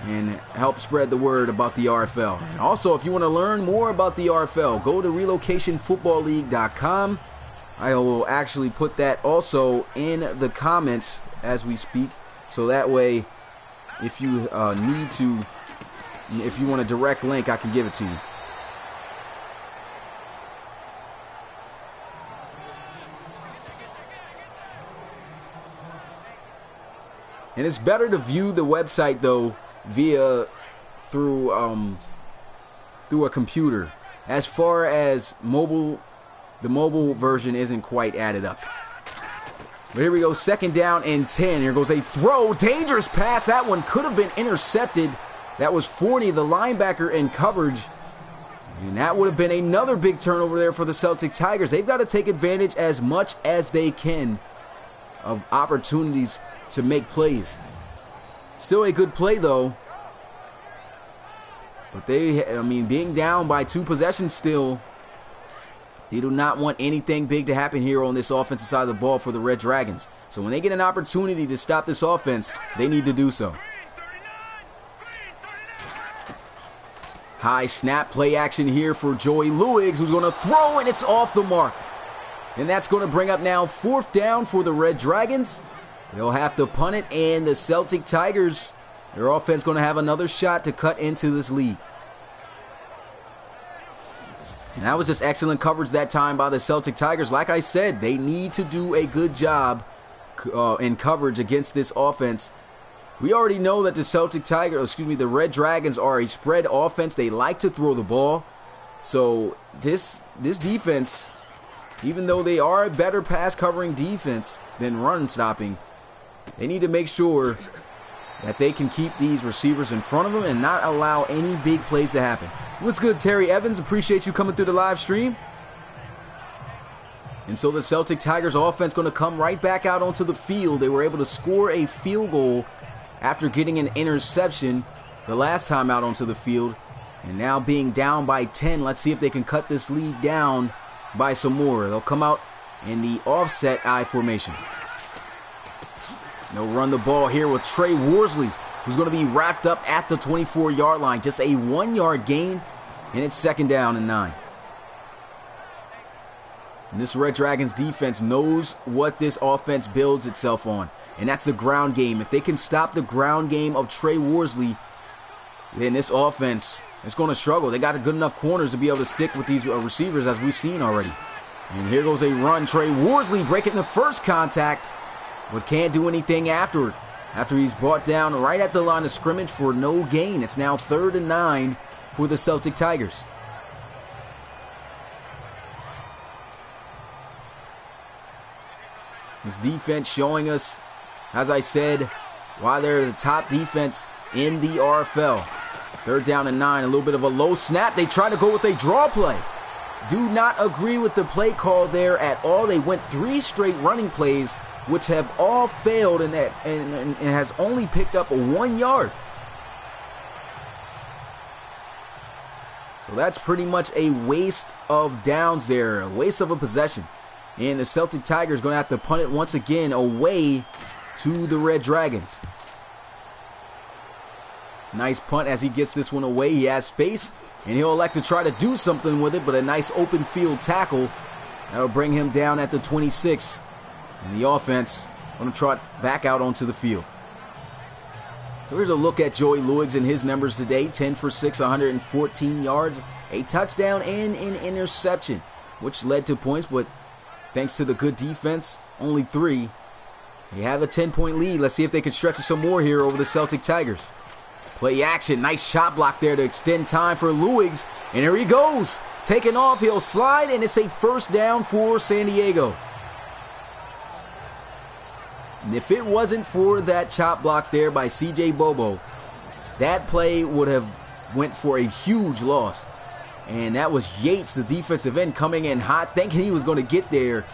[SPEAKER 1] and help spread the word about the RFL. And also, if you want to learn more about the RFL, go to relocationfootballleague.com. I will actually put that also in the comments as we speak, so that way if you if you want a direct link, I can give it to you. And it's better to view the website though through a computer. As far as mobile, the mobile version isn't quite added up. But here we go, second down and 10. Here goes a throw, dangerous pass. That one could have been intercepted. That was Forney, the linebacker, in coverage. And that would have been another big turnover there for the Celtic Tigers. They've got to take advantage as much as they can of opportunities to make plays. Still a good play, though. But being down by 2 possessions still, they do not want anything big to happen here on this offensive side of the ball for the Red Dragons. So when they get an opportunity to stop this offense, they need to do so. High snap, play action here for Joey Lewis, who's going to throw, and it's off the mark. And that's going to bring up now fourth down for the Red Dragons. They'll have to punt it, and the Celtic Tigers, their offense going to have another shot to cut into this lead. And that was just excellent coverage that time by the Celtic Tigers. Like I said, they need to do a good job in coverage against this offense. We already know that the Red Dragons are a spread offense. They like to throw the ball. So this defense, even though they are a better pass covering defense than run stopping, they need to make sure that they can keep these receivers in front of them and not allow any big plays to happen. What's good, Terry Evans? Appreciate you coming through the live stream. And so the Celtic Tigers offense going to come right back out onto the field. They were able to score a field goal after getting an interception. the last time out onto the field. And now being down by 10, let's see if they can cut this lead down by some more. They'll come out in the offset I formation. They'll run the ball here with Trey Worsley, who's going to be wrapped up at the 24-yard line. Just a 1-yard gain, and it's 2nd down and 9. And this Red Dragons defense knows what this offense builds itself on, and that's the ground game. If they can stop the ground game of Trey Worsley, then this offense is going to struggle. They got good enough corners to be able to stick with these receivers, as we've seen already. And here goes a run. Trey Worsley breaking the first contact, but can't do anything afterward. After he's brought down right at the line of scrimmage for no gain. It's now 3rd and 9 for the Celtic Tigers. This defense showing us, as I said, why they're the top defense in the RFL. 3rd down and 9, a little bit of a low snap. They try to go with a draw play. Do not agree with the play call there at all. They went 3 straight running plays, which have all failed, and has only picked up 1 yard. So that's pretty much a waste of downs there, a waste of a possession. And the Celtic Tigers going to have to punt it once again away to the Red Dragons. Nice punt as he gets this one away. He has space, and he'll elect to try to do something with it, but a nice open field tackle. That'll bring him down at the 26. And the offense going to trot back out onto the field. So here's a look at Joey Luigs and his numbers today. 10 for 6, 114 yards, a touchdown, and an interception, which led to points, but thanks to the good defense, only 3. They have a 10-point lead. Let's see if they can stretch it some more here over the Celtic Tigers. Play action. Nice chop block there to extend time for Luigs. And here he goes. Taking off. He'll slide, and it's a 1st down for San Diego. And if it wasn't for that chop block there by C.J. Bobo, that play would have went for a huge loss. And that was Yates, the defensive end, coming in hot, thinking he was going to get there.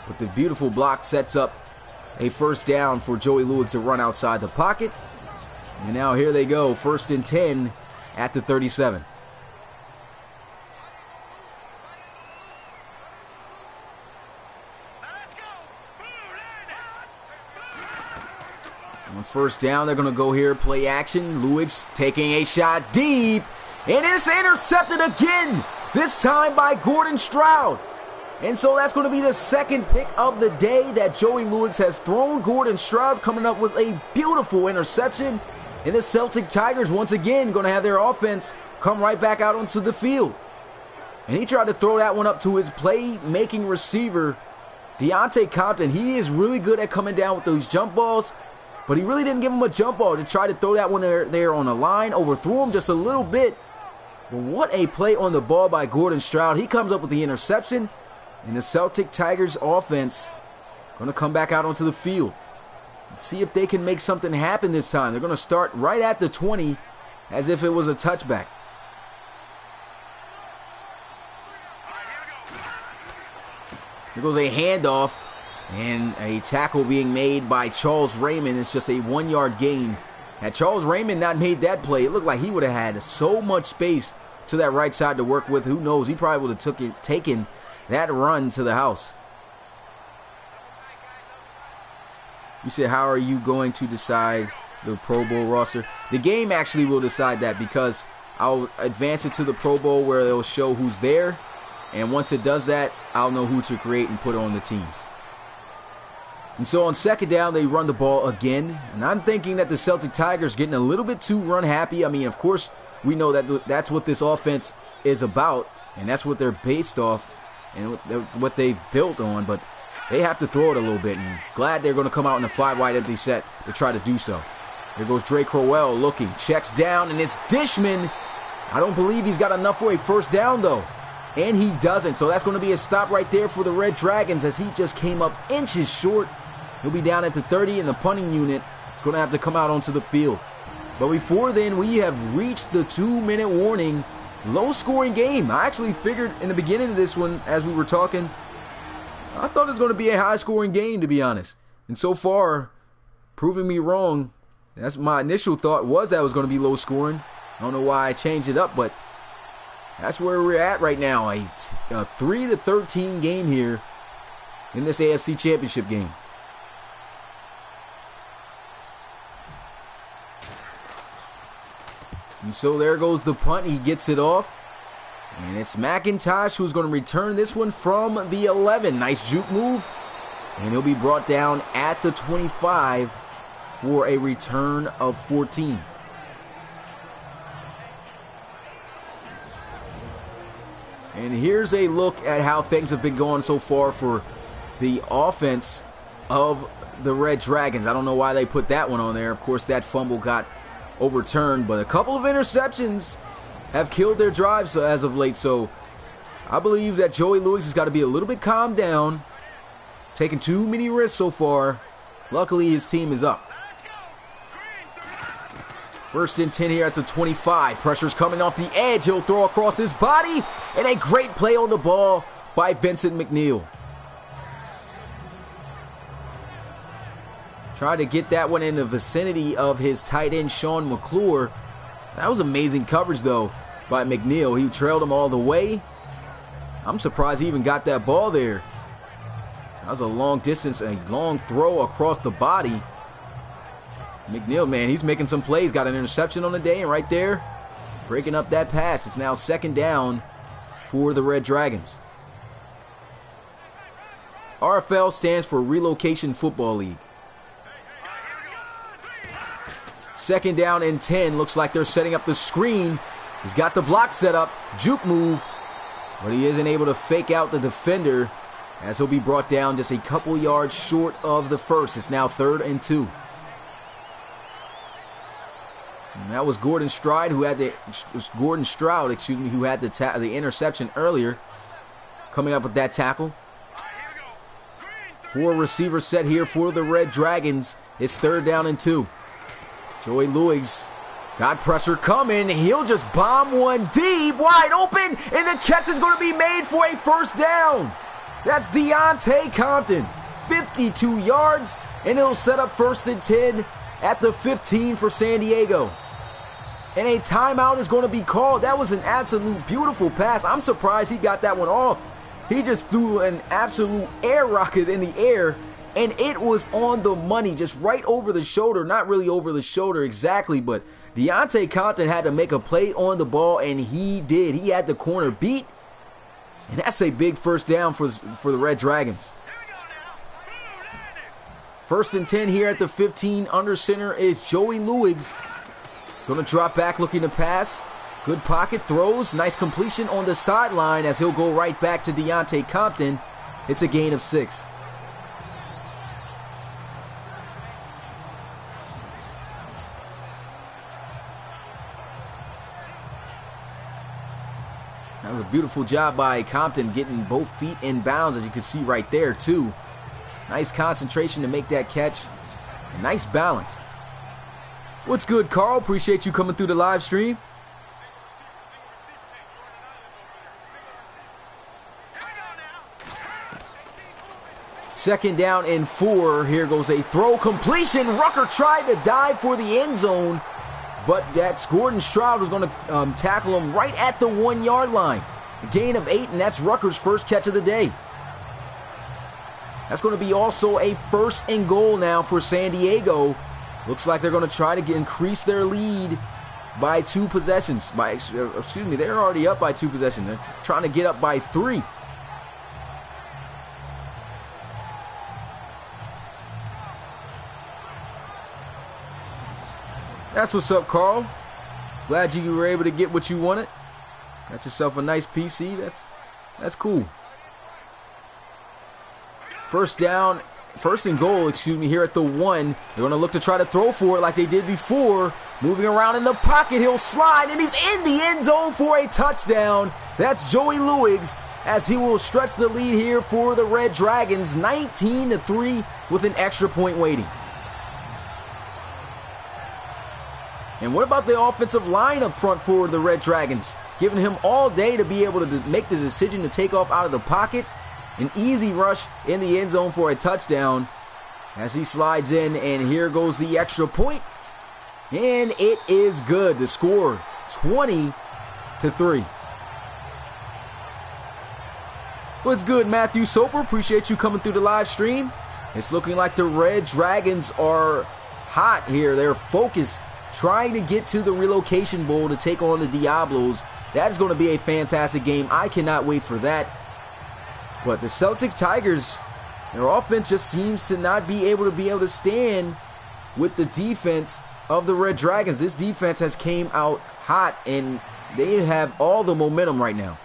[SPEAKER 1] But the beautiful block sets up a 1st down for Joey Luigs to run outside the pocket. And now here they go, 1st and 10 at the 37. On 1st down, they're going to go here, play action. Luigs taking a shot deep. And it's intercepted again, this time by Gordon Stroud. And so that's going to be the 2nd pick of the day that Joey Luigs has thrown. Gordon Stroud coming up with a beautiful interception. And the Celtic Tigers once again going to have their offense come right back out onto the field. And he tried to throw that one up to his play-making receiver, Deontay Compton. He is really good at coming down with those jump balls, but he really didn't give him a jump ball to try to throw that one there on the line. Overthrew him just a little bit. But what a play on the ball by Gordon Stroud. He comes up with the interception, and the Celtic Tigers offense going to come back out onto the field. Let's see if they can make something happen this time. They're going to start right at the 20 as if it was a touchback. Here goes a handoff and a tackle being made by Charles Raymond. It's just a 1-yard gain. Had Charles Raymond not made that play, it looked like he would have had so much space to that right side to work with. Who knows? He probably would have taken that run to the house. You said, how are you going to decide the Pro Bowl roster? The game actually will decide that, because I'll advance it to the Pro Bowl where it'll show who's there. And once it does that, I'll know who to create and put on the teams. And so on 2nd down, they run the ball again. And I'm thinking that the Celtic Tigers getting a little bit too run happy. I mean, of course, we know that that's what this offense is about. And that's what they're based off and what they've built on. But they have to throw it a little bit, and glad they're going to come out in a 5-wide empty set to try to do so. Here goes Dre Crowell looking, checks down, and it's Dishman. I don't believe he's got enough for a 1st down, though. And he doesn't, so that's going to be a stop right there for the Red Dragons as he just came up inches short. He'll be down at the 30, and the punting unit is going to have to come out onto the field. But before then, we have reached the 2-minute warning. Low-scoring game. I actually figured in the beginning of this one, as we were talking, I thought it was going to be a high-scoring game, to be honest. And so far, proving me wrong, That's my initial thought, was that it was going to be low scoring. I don't know why I changed it up, but that's where we're at right now. A 3-13 game here in this AFC Championship game. And so there goes the punt. He gets it off. And it's McIntosh who's going to return this one from the 11. Nice juke move. And he'll be brought down at the 25 for a return of 14. And here's a look at how things have been going so far for the offense of the Red Dragons. I don't know why they put that one on there. Of course, that fumble got overturned, but a couple of interceptions have killed their drives as of late. So I believe that Joey Lewis has got to be a little bit calmed down. Taking too many risks so far. Luckily, his team is up. 1st and 10 here at the 25. Pressure's coming off the edge. He'll throw across his body. And a great play on the ball by Vincent McNeil. Tried to get that one in the vicinity of his tight end, Sean McClure. That was amazing coverage, though, by McNeil. He trailed him all the way. I'm surprised he even got that ball there. That was a long distance, a long throw across the body. McNeil, man, he's making some plays. Got an interception on the day, and right there, breaking up that pass. It's now 2nd down for the Red Dragons. RFL stands for Relocation Football League. 2nd down and 10. Looks like they're setting up the screen. He's got the block set up. Juke move. But he isn't able to fake out the defender, as he'll be brought down just a couple yards short of the first. It's now 3rd and 2. And that was Gordon Stroud who had the interception earlier, coming up with that tackle. 4 receivers set here for the Red Dragons. It's 3rd down and 2. Joey Lewis got pressure coming. He'll just bomb one deep, wide open, and the catch is going to be made for a 1st down. That's Deontay Compton, 52 yards, and it'll set up 1st and 10 at the 15 for San Diego. And a timeout is going to be called. That was an absolute beautiful pass. I'm surprised he got that one off. He just threw an absolute air rocket in the air, and it was on the money, just right over the shoulder. Not really over the shoulder exactly, but Deontay Compton had to make a play on the ball, and he did. He had the corner beat, and that's a big 1st down for the Red Dragons. 1st and 10 here at the 15. Under center is Joey Lewis. He's going to drop back looking to pass. Good pocket throws. Nice completion on the sideline as he'll go right back to Deontay Compton. It's a gain of 6. That was a beautiful job by Compton, getting both feet in bounds, as you can see right there, too. Nice concentration to make that catch. And nice balance. What's good, Carl? Appreciate you coming through the live stream. Second down and 4. Here goes a throw completion. Rucker tried to dive for the end zone, but that's Gordon Stroud was going to tackle him right at the 1-yard line. A gain of 8, and that's Rucker's first catch of the day. That's going to be also a 1st and goal now for San Diego. Looks like they're going to try to increase their lead by 2 possessions. They're already up by 2 possessions. They're trying to get up by 3. That's what's up, Carl. Glad you were able to get what you wanted. Got yourself a nice PC. That's cool. 1st and goal, here at the 1. They're going to look to try to throw for it like they did before. Moving around in the pocket, he'll slide, and he's in the end zone for a touchdown. That's Joey Lewis, as he will stretch the lead here for the Red Dragons, 19-3 with an extra point waiting. And what about the offensive line up front for the Red Dragons? Giving him all day to be able to make the decision to take off out of the pocket. An easy rush in the end zone for a touchdown as he slides in, and here goes the extra point. And it is good. The score, 20-3. What's good, Matthew Soper? Appreciate you coming through the live stream. It's looking like the Red Dragons are hot here. They're focused, trying to get to the Relocation Bowl to take on the Diablos. That is going to be a fantastic game. I cannot wait for that. But the Celtic Tigers, their offense just seems to not be able to stand with the defense of the Red Dragons. This defense has came out hot, and they have all the momentum right now.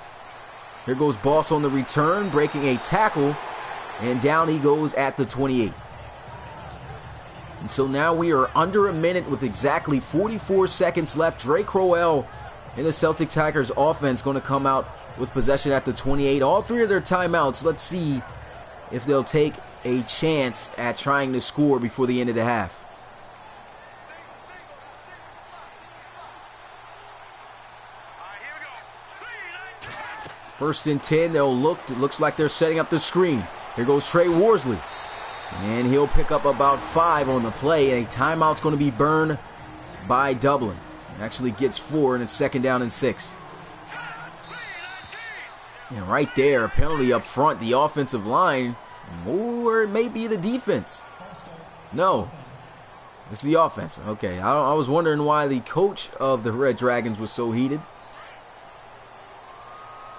[SPEAKER 1] Here goes Boss on the return, breaking a tackle, and down he goes at the 28. And so now we are under a minute with exactly 44 seconds left. Drake Crowell and the Celtic Tigers offense going to come out with possession at the 28. All three of their timeouts. Let's see if they'll take a chance at trying to score before the end of the half. First and 10, they'll look. It looks like they're setting up the screen. Here goes Trey Worsley. And he'll pick up about 5 on the play. A timeout's going to be burned by Dublin. Actually gets 4, and it's 2nd down and 6. And right there, a penalty up front. The offensive line, or it may be the defense. No, it's the offense. Okay, I was wondering why the coach of the Red Dragons was so heated.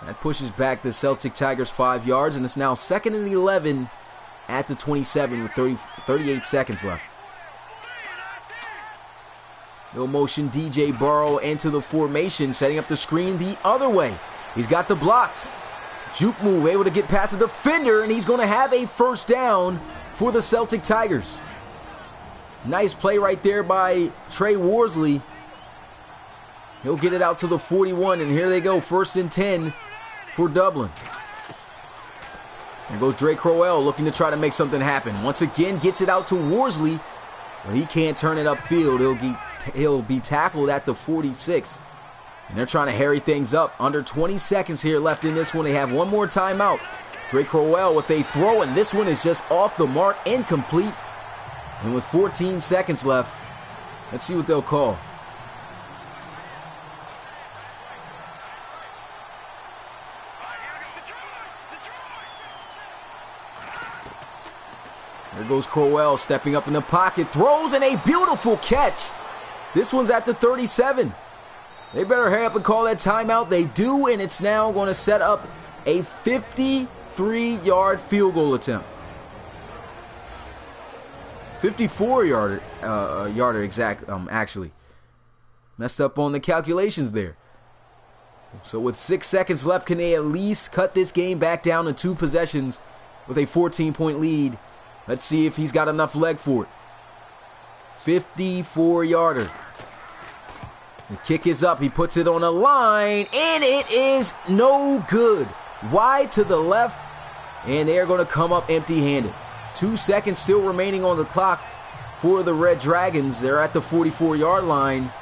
[SPEAKER 1] That pushes back the Celtic Tigers 5 yards, and it's now 2nd and 11 at the 27 with 38 seconds left. No motion, DJ Burrow into the formation, setting up the screen the other way. He's got the blocks. Juke move, able to get past the defender, and he's going to have a first down for the Celtic Tigers. Nice play right there by Trey Worsley. He'll get it out to the 41, and here they go, 1st and 10 for Dublin. There goes Drake Crowell looking to try to make something happen. Once again, gets it out to Worsley, but he can't turn it upfield. He'll be tackled at the 46. And they're trying to hurry things up. Under 20 seconds here left in this one. They have one more timeout. Drake Crowell with a throw, and this one is just off the mark, incomplete. And with 14 seconds left, let's see what they'll call. There goes Crowell stepping up in the pocket, throws, and a beautiful catch. This one's at the 37. They better hurry up and call that timeout. They do, and it's now going to set up a 53-yard field goal attempt. 54-yarder exact, actually. Messed up on the calculations there. So with 6 seconds left, can they at least cut this game back down to 2 possessions with a 14-point lead? Let's see if he's got enough leg for it. 54-yarder. The kick is up. He puts it on a line, and it is no good. Wide to the left, and they're going to come up empty-handed. 2 seconds still remaining on the clock for the Red Dragons. They're at the 44-yard line.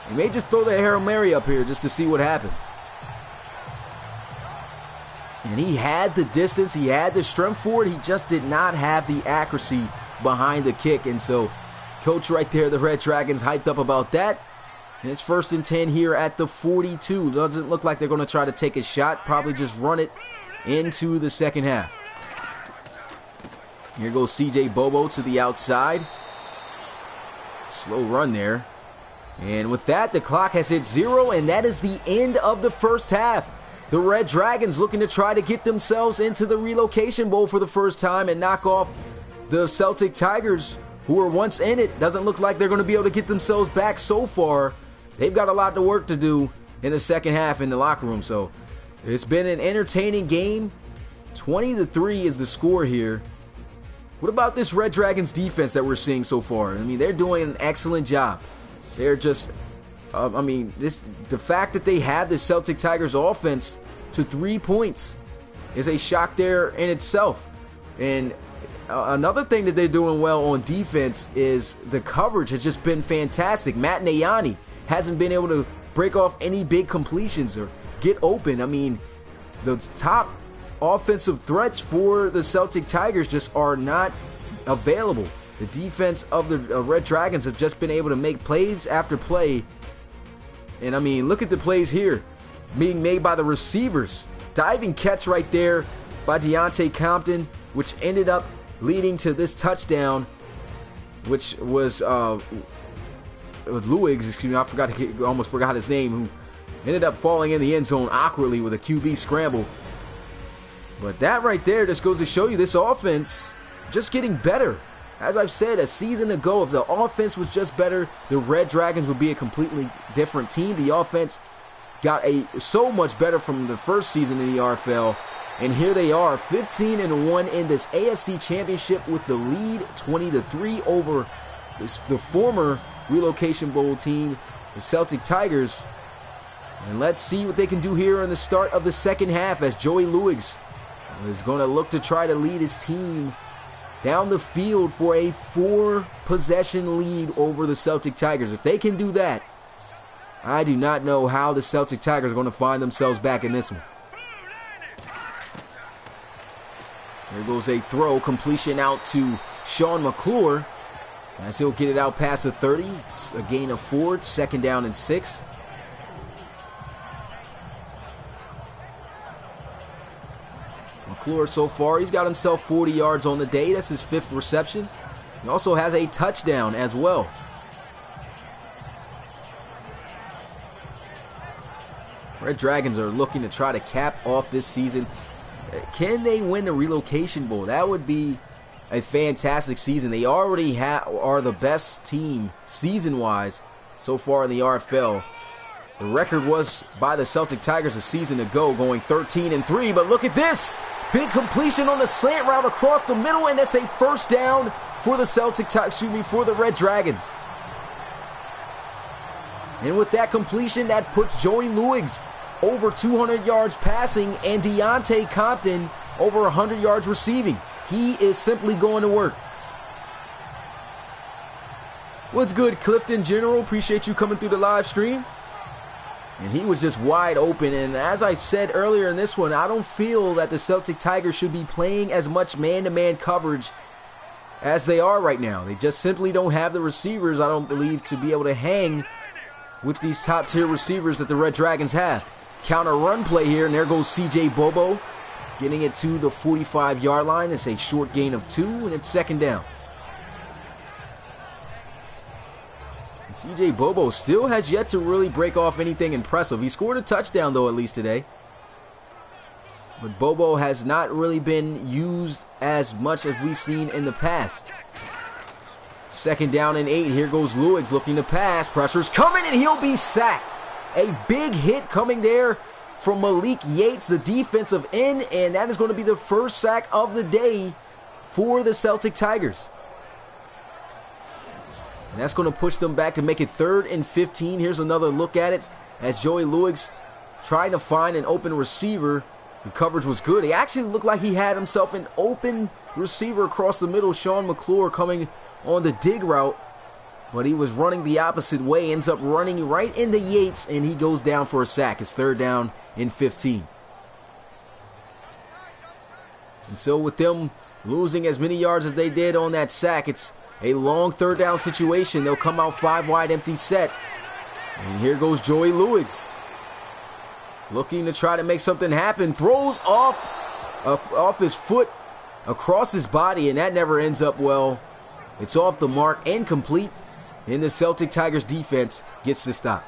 [SPEAKER 1] They may just throw the Hail Mary up here just to see what happens. And he had the distance, he had the strength for it, he just did not have the accuracy behind the kick. And so, coach right there, the Red Dragons, hyped up about that. And it's 1st and 10 here at the 42. Doesn't look like they're going to try to take a shot, probably just run it into the second half. Here goes CJ Bobo to the outside. Slow run there. And with that, the clock has hit 0, and that is the end of the first half. The Red Dragons looking to try to get themselves into the Relocation Bowl for the first time and knock off the Celtic Tigers, who were once in it. Doesn't look like they're going to be able to get themselves back so far. They've got a lot of work to do in the second half in the locker room. So it's been an entertaining game. 20-3 is the score here. What about this Red Dragons defense that we're seeing so far? I mean, they're doing an excellent job. They're just... the fact that they have the Celtic Tigers offense to 3 points is a shock there in itself. And another thing that they're doing well on defense is the coverage has just been fantastic. Matt Nayani hasn't been able to break off any big completions or get open. I mean, the top offensive threats for the Celtic Tigers just are not available. The defense of the Red Dragons have just been able to make plays after play. And I mean, look at the plays here being made by the receivers. Diving catch right there by Deontay Compton, which ended up leading to this touchdown, which was Luigs, excuse me, I almost forgot his name, who ended up falling in the end zone awkwardly with a QB scramble. But that right there just goes to show you this offense just getting better. As I've said a season ago, if the offense was just better, the Red Dragons would be a completely different team. The offense got so much better from the first season in the RFL. And here they are, 15-1 in this AFC Championship with the lead 20-3 over the former Relocation Bowl team, the Celtic Tigers. And let's see what they can do here in the start of the second half as Joey Luigs is going to look to try to lead his team down the field for a 4-possession lead over the Celtic Tigers. If they can do that, I do not know how the Celtic Tigers are going to find themselves back in this one. There goes a throw, completion out to Sean McClure as he'll get it out past the 30. It's a gain of 4, 2nd down and 6. McClure so far, he's got himself 40 yards on the day. That's his 5th reception. He also has a touchdown as well. Red Dragons are looking to try to cap off this season. Can they win the Relocation Bowl? That would be a fantastic season. They already are the best team season-wise so far in the RFL. The record was by the Celtic Tigers a season ago, going 13-3. But look at this. Big completion on the slant route across the middle, and that's a 1st down for the for the Red Dragons. And with that completion, that puts Joey Luigs over 200 yards passing and Deontay Compton over 100 yards receiving. He is simply going to work. What's good, Clifton General? Appreciate you coming through the live stream. And he was just wide open. And as I said earlier in this one, I don't feel that the Celtic Tigers should be playing as much man-to-man coverage as they are right now. They just simply don't have the receivers, I don't believe, to be able to hang with these top-tier receivers that the Red Dragons have. Counter run play here, and there goes CJ Bobo, getting it to the 45-yard line. It's a short gain of 2, and it's 2nd down. And CJ Bobo still has yet to really break off anything impressive. He scored a touchdown, though, at least today. But Bobo has not really been used as much as we've seen in the past. 2nd down and 8. Here goes Luigs looking to pass. Pressure's coming, and he'll be sacked. A big hit coming there from Malik Yates, the defensive end, and that is going to be the 1st sack of the day for the Celtic Tigers. And that's going to push them back to make it 3rd and 15. Here's another look at it as Joey Luigs trying to find an open receiver. The coverage was good. He actually looked like he had himself an open receiver across the middle. Sean McClure coming on the dig route, but he was running the opposite way, ends up running right into Yates, and he goes down for a sack. It's 3rd down and 15. And so with them losing as many yards as they did on that sack, it's a long 3rd down situation. They'll come out 5 wide empty set. And here goes Joey Luigs, looking to try to make something happen. Throws off his foot across his body, and that never ends up well. It's off the mark and complete, and the Celtic Tigers defense gets the stop.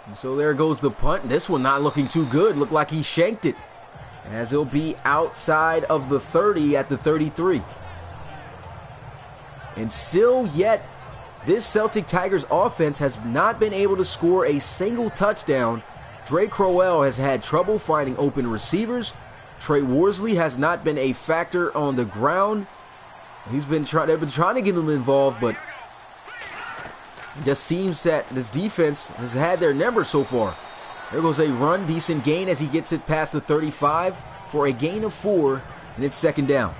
[SPEAKER 1] And so there goes the punt. This one not looking too good. Looked like he shanked it, as he'll be outside of the 30 at the 33. And still yet, this Celtic Tigers offense has not been able to score a single touchdown. Dre Crowell has had trouble finding open receivers. Trey Worsley has not been a factor on the ground. They've been trying to get him involved, but it just seems that this defense has had their number so far. There goes a run, decent gain as he gets it past the 35 for a gain of 4, and it's 2nd down.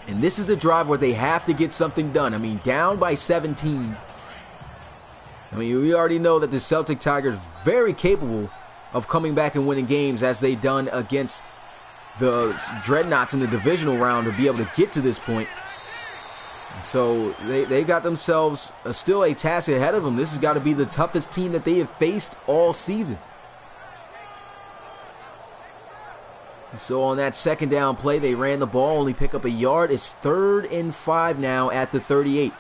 [SPEAKER 1] And this is the drive where they have to get something done. I mean, down by 17. I mean, we already know that the Celtic Tigers are very capable of coming back and winning games, as they done against the Dreadnoughts in the divisional round, to be able to get to this point. So they got themselves still a task ahead of them. This has got to be the toughest team that they have faced all season. And so on that second down play, they ran the ball, only pick up a yard. It's 3rd and 5 now at the 38.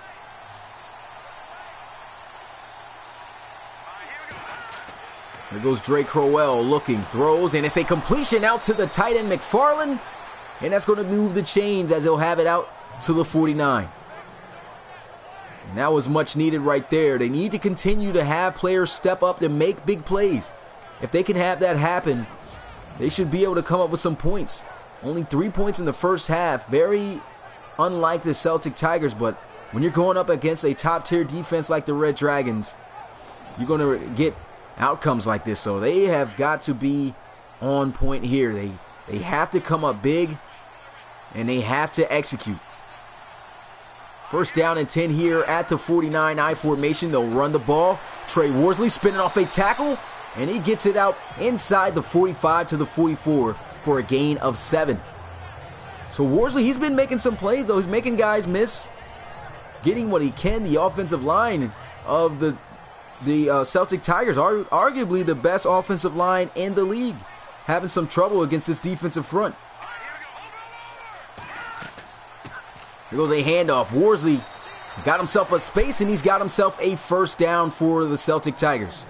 [SPEAKER 1] There goes Drake Crowell looking, throws, and it's a completion out to the tight end McFarland. And that's going to move the chains as he'll have it out to the 49. And that was much needed right there. They need to continue to have players step up to make big plays. If they can have that happen, they should be able to come up with some points. Only 3 points in the first half. Very unlike the Celtic Tigers, but when you're going up against a top-tier defense like the Red Dragons, you're going to get outcomes like this. So they have got to be on point here. They have to come up big, and they have to execute. First down and 10 here at the 49 I formation. They'll run the ball. Trey Worsley spinning off a tackle, and he gets it out inside the 45 to the 44 for a gain of 7. So Worsley, he's been making some plays, though. He's making guys miss, getting what he can. The offensive line of the Celtic Tigers are arguably the best offensive line in the league, having some trouble against this defensive front. Here goes a handoff. Worsley got himself a space, and he's got himself a first down for the Celtic Tigers.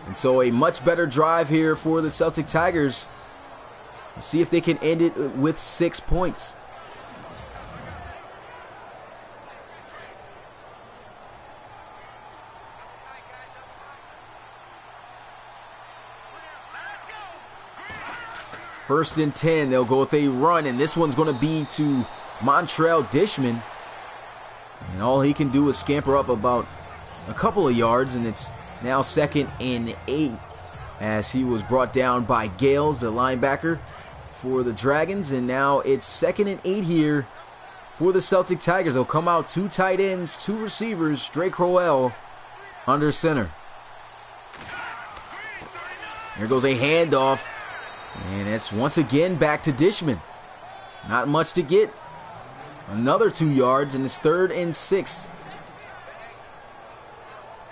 [SPEAKER 1] And so a much better drive here for the Celtic Tigers. We'll see if they can end it with 6 points. First and 10, they'll go with a run, and this one's going to be to Montrell Dishman. And all he can do is scamper up about a couple of yards, and it's now 2nd and 8 as he was brought down by Gales, the linebacker for the Dragons. And now it's 2nd and 8 here for the Celtic Tigers. They'll come out 2 tight ends, 2 receivers, Drake Crowell under center. There goes a handoff, and it's once again back to Dishman. Not much to get. Another 2 yards, and it's 3rd and 6.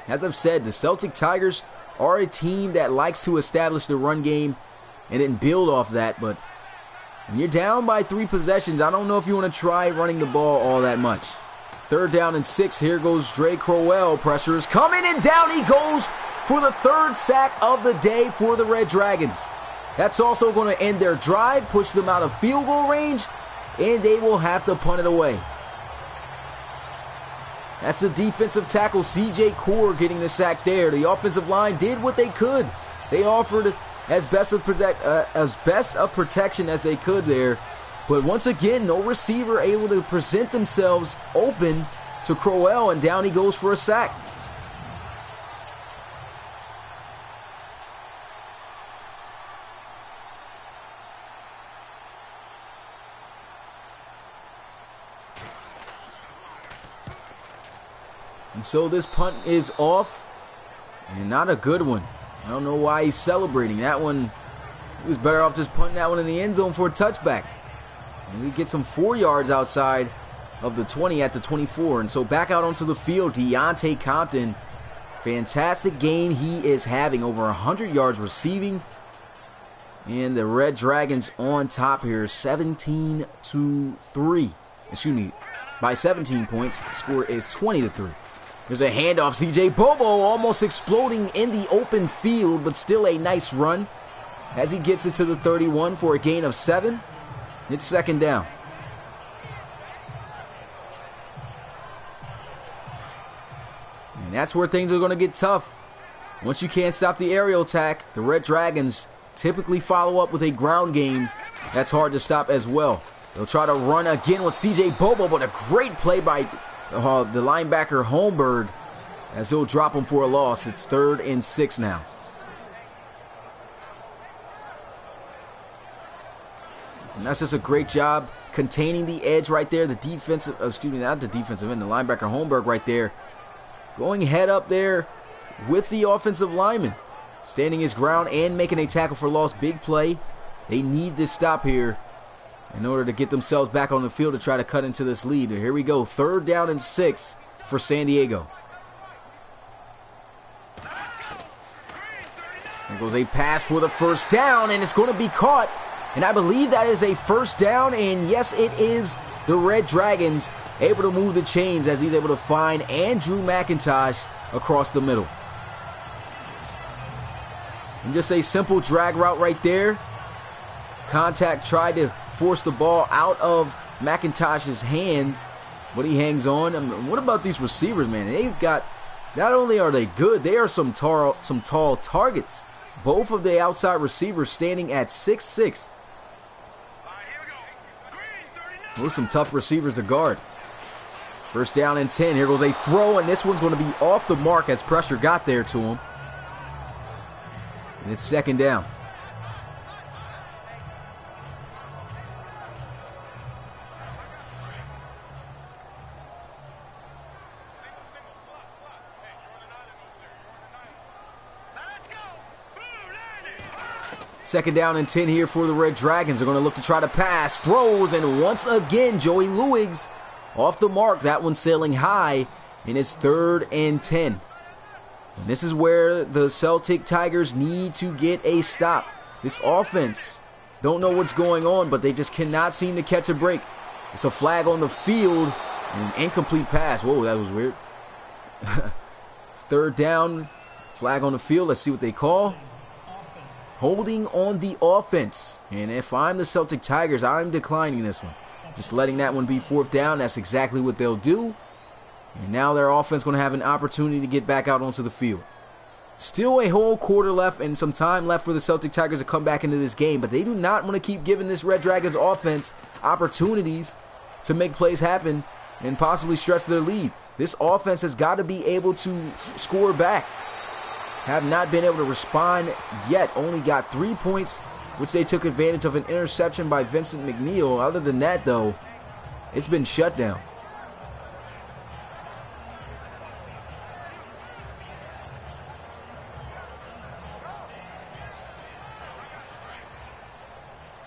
[SPEAKER 1] As I've said, the Celtic Tigers are a team that likes to establish the run game and then build off that. But when you're down by 3 possessions, I don't know if you want to try running the ball all that much. 3rd down and 6. Here goes Drake Crowell. Pressure is coming, and down he goes for the 3rd sack of the day for the Red Dragons. That's also going to end their drive, push them out of field goal range, and they will have to punt it away. That's the defensive tackle, C.J. Core, getting the sack there. The offensive line did what they could. They offered as best of protection as they could there. But once again, no receiver able to present themselves open to Crowell, and down he goes for a sack. And so this punt is off, and not a good one. I don't know why he's celebrating. That one, he was better off just punting that one in the end zone for a touchback. And we get some 4 yards outside of the 20 at the 24. And so back out onto the field, Deontay Compton. Fantastic game he is having, over 100 yards receiving. And the Red Dragons on top here, 17-3. Excuse me, by 17 points. The score is 20-3. There's a handoff. C.J. Bobo almost exploding in the open field, but still a nice run as he gets it to the 31 for a gain of 7. It's 2nd down. And that's where things are going to get tough. Once you can't stop the aerial attack, the Red Dragons typically follow up with a ground game that's hard to stop as well. They'll try to run again with C.J. Bobo, but a great play by the linebacker Holmberg as he'll drop him for a loss. It's 3rd and 6 now. And That's just a great job containing the edge right there. The defensive, excuse me, not the defensive end, the linebacker Holmberg right there. Going head up there with the offensive lineman. Standing his ground and making a tackle for loss. Big play. They need this stop here in order to get themselves back on the field to try to cut into this lead. Here we go. 3rd down and 6 for San Diego. There goes a pass for the first down, and it's going to be caught. And I believe that is a first down, and yes, it is. The Red Dragons able to move the chains as he's able to find Andrew McIntosh across the middle. And just a simple drag route right there. Contact tried to force the ball out of McIntosh's hands, but he hangs on. I mean, what about these receivers, man? They've got, not only are they good, they are some tall targets. Both of the outside receivers standing at 6'6". Those are some tough receivers to guard. First down and 10. Here goes a throw, and this one's going to be off the mark as pressure got there to him. And it's 2nd down. Second down and 10 here for the Red Dragons. They're going to look to try to pass. Throws, and once again, Joey Luigs off the mark. That one sailing high, and it's 3rd and 10. And this is where the Celtic Tigers need to get a stop. This offense, don't know what's going on, but they just cannot seem to catch a break. It's a flag on the field, and an incomplete pass. Whoa, that was weird. It's 3rd down, flag on the field. Let's see what they call. Holding on the offense. And if I'm the Celtic Tigers, I'm declining this one. Just letting that one be 4th down. That's exactly what they'll do. And now their offense going to have an opportunity to get back out onto the field. Still a whole quarter left and some time left for the Celtic Tigers to come back into this game. But they do not want to keep giving this Red Dragons offense opportunities to make plays happen and possibly stretch their lead. This offense has got to be able to score back. Have not been able to respond yet. Only got 3 points, which they took advantage of an interception by Vincent McNeil. Other than that, though, it's been shut down.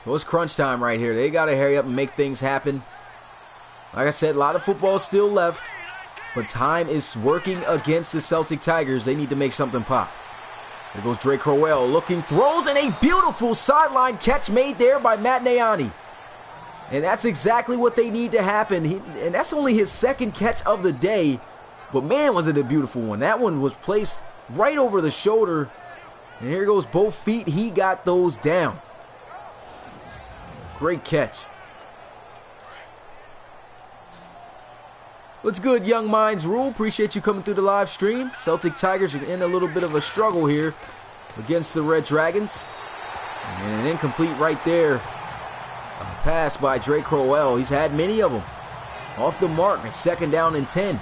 [SPEAKER 1] So it's crunch time right here. They got to hurry up and make things happen. Like I said, a lot of football still left. But time is working against the Celtic Tigers. They need to make something pop. There goes Drake Crowell looking, throws, and a beautiful sideline catch made there by Matt Nayani. And that's exactly what they need to happen. And that's only his 2nd catch of the day. But man, was it a beautiful one. That one was placed right over the shoulder. And here goes both feet. He got those down. Great catch. What's good, Young Minds Rule? Appreciate you coming through the live stream. Celtic Tigers are in a little bit of a struggle here against the Red Dragons. And an incomplete right there. A pass by Drake Crowell. He's had many of them. Off the mark. 2nd down and 10.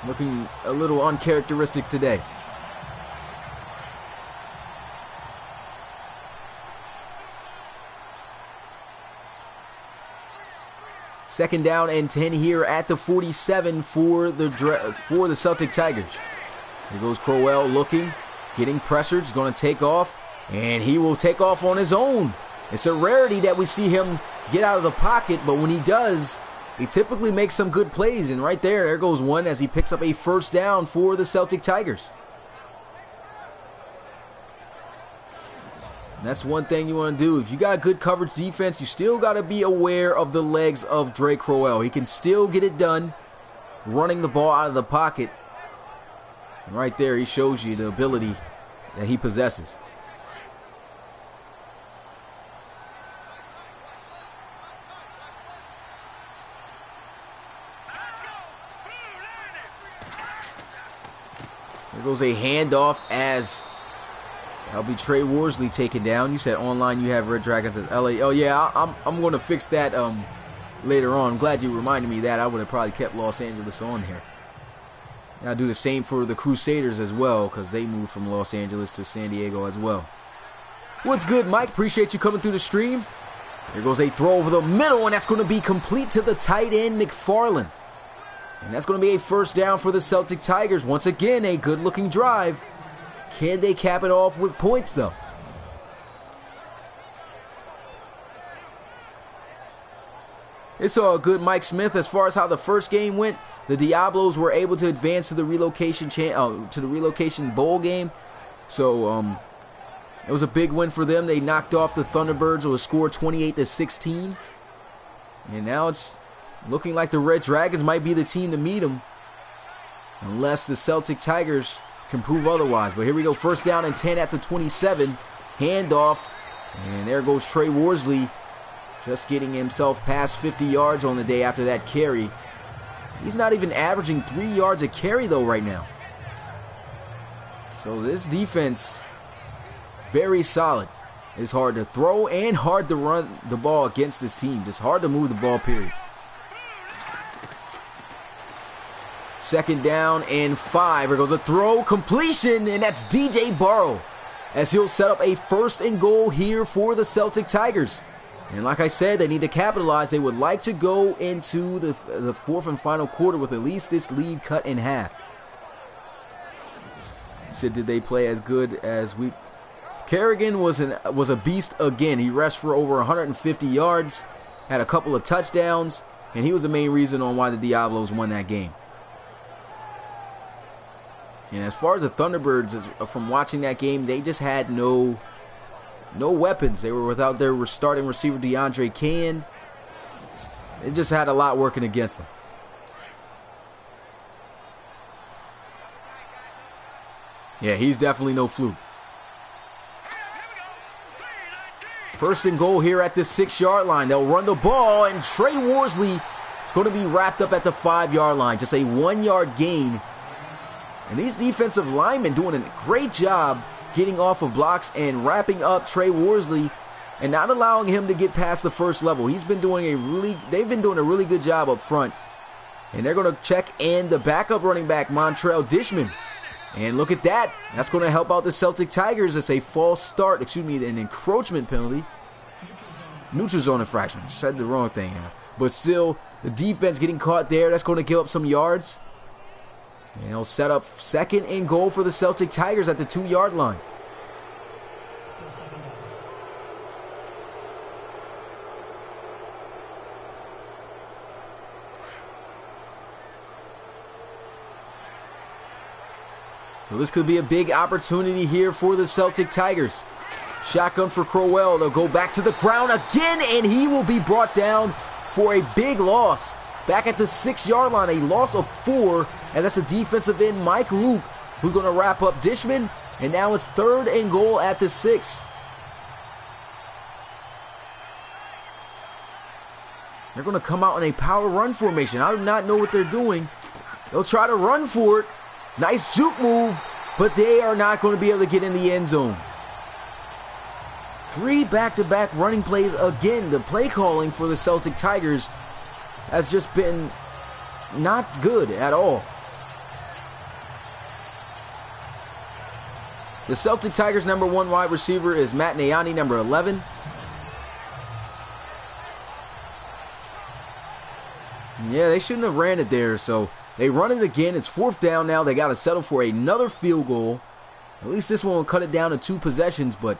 [SPEAKER 1] Looking a little uncharacteristic today. Second down and 10 here at the 47 for the Celtic Tigers. Here goes Crowell looking, getting pressured. He's going to take off, and he will take off on his own. It's a rarity that we see him get out of the pocket, but when he does, he typically makes some good plays. And right there goes one as he picks up a first down for the Celtic Tigers. And that's one thing you want to do. If you got good coverage defense, you still got to be aware of the legs of Drake Crowell. He can still get it done running the ball out of the pocket. And right there, he shows you the ability that he possesses. There goes a handoff as that'll be Trey Worsley taken down. You said online you have Red Dragons as LA. Oh yeah, I'm going to fix that later on. I'm glad you reminded me of that. I would have probably kept Los Angeles on here. And I'll do the same for the Crusaders as well because they moved from Los Angeles to San Diego as well. What's good, Mike? Appreciate you coming through the stream. Here goes a throw over the middle, and that's going to be complete to the tight end, McFarland. And that's going to be a first down for the Celtic Tigers. Once again, a good-looking drive. Can they cap it off with points, though? It's all good, Mike Smith. As far as how the first game went, the Diablos were able to advance to the relocation bowl game. So it was a big win for them. They knocked off the Thunderbirds. It was scored 28-16. And now it's looking like the Red Dragons might be the team to meet them, unless the Celtic Tigers can prove otherwise. But here we go, first down and 10 at the 27. Handoff, and there goes Trey Worsley, just getting himself past 50 yards on the day after that carry. He's not even averaging 3 yards a carry, though, right now. So this defense, very solid. It's hard to throw and hard to run the ball against this team. Just hard to move the ball, period. Second down and 5. Here goes a throw, completion, and that's DJ Burrow, as he'll set up a first and goal here for the Celtic Tigers. And like I said, they need to capitalize. They would like to go into the fourth and final quarter with at least this lead cut in half. You said, did they play as good as we? Kerrigan was a beast again. He rushed for over 150 yards, had a couple of touchdowns, and he was the main reason on why the Diablos won that game. And as far as the Thunderbirds, from watching that game, they just had no weapons. They were without their starting receiver, DeAndre Can. They just had a lot working against them. Yeah, he's definitely no fluke. First and goal here at the 6-yard line. They'll run the ball, and Trey Worsley is going to be wrapped up at the 5-yard line. Just a 1-yard gain. And these defensive linemen doing a great job getting off of blocks and wrapping up Trey Worsley and not allowing him to get past the first level. They've been doing a really good job up front. And they're going to check in the backup running back, Montrell Dishman. And look at that. That's going to help out the Celtic Tigers. It's a false start, an encroachment penalty. Neutral zone infraction. Said the wrong thing. But still, the defense getting caught there. That's going to give up some yards. And he'll set up second and goal for the Celtic Tigers at the 2-yard line. So this could be a big opportunity here for the Celtic Tigers. Shotgun for Crowell. They'll go back to the ground again, and he will be brought down for a big loss. Back at the 6-yard line, a loss of 4, and that's the defensive end, Mike Luke, who's going to wrap up Dishman, and now it's third and goal at the 6. They're going to come out in a power run formation. I do not know what they're doing. They'll try to run for it. Nice juke move, but they are not going to be able to get in the end zone. 3 back-to-back running plays again. The play calling for the Celtic Tigers has just been not good at all. The Celtic Tigers' number 1 wide receiver is Matt Nayani, number 11. Yeah, they shouldn't have ran it there, so they run it again. It's 4th down now. They got to settle for another field goal. At least this one will cut it down to 2 possessions, but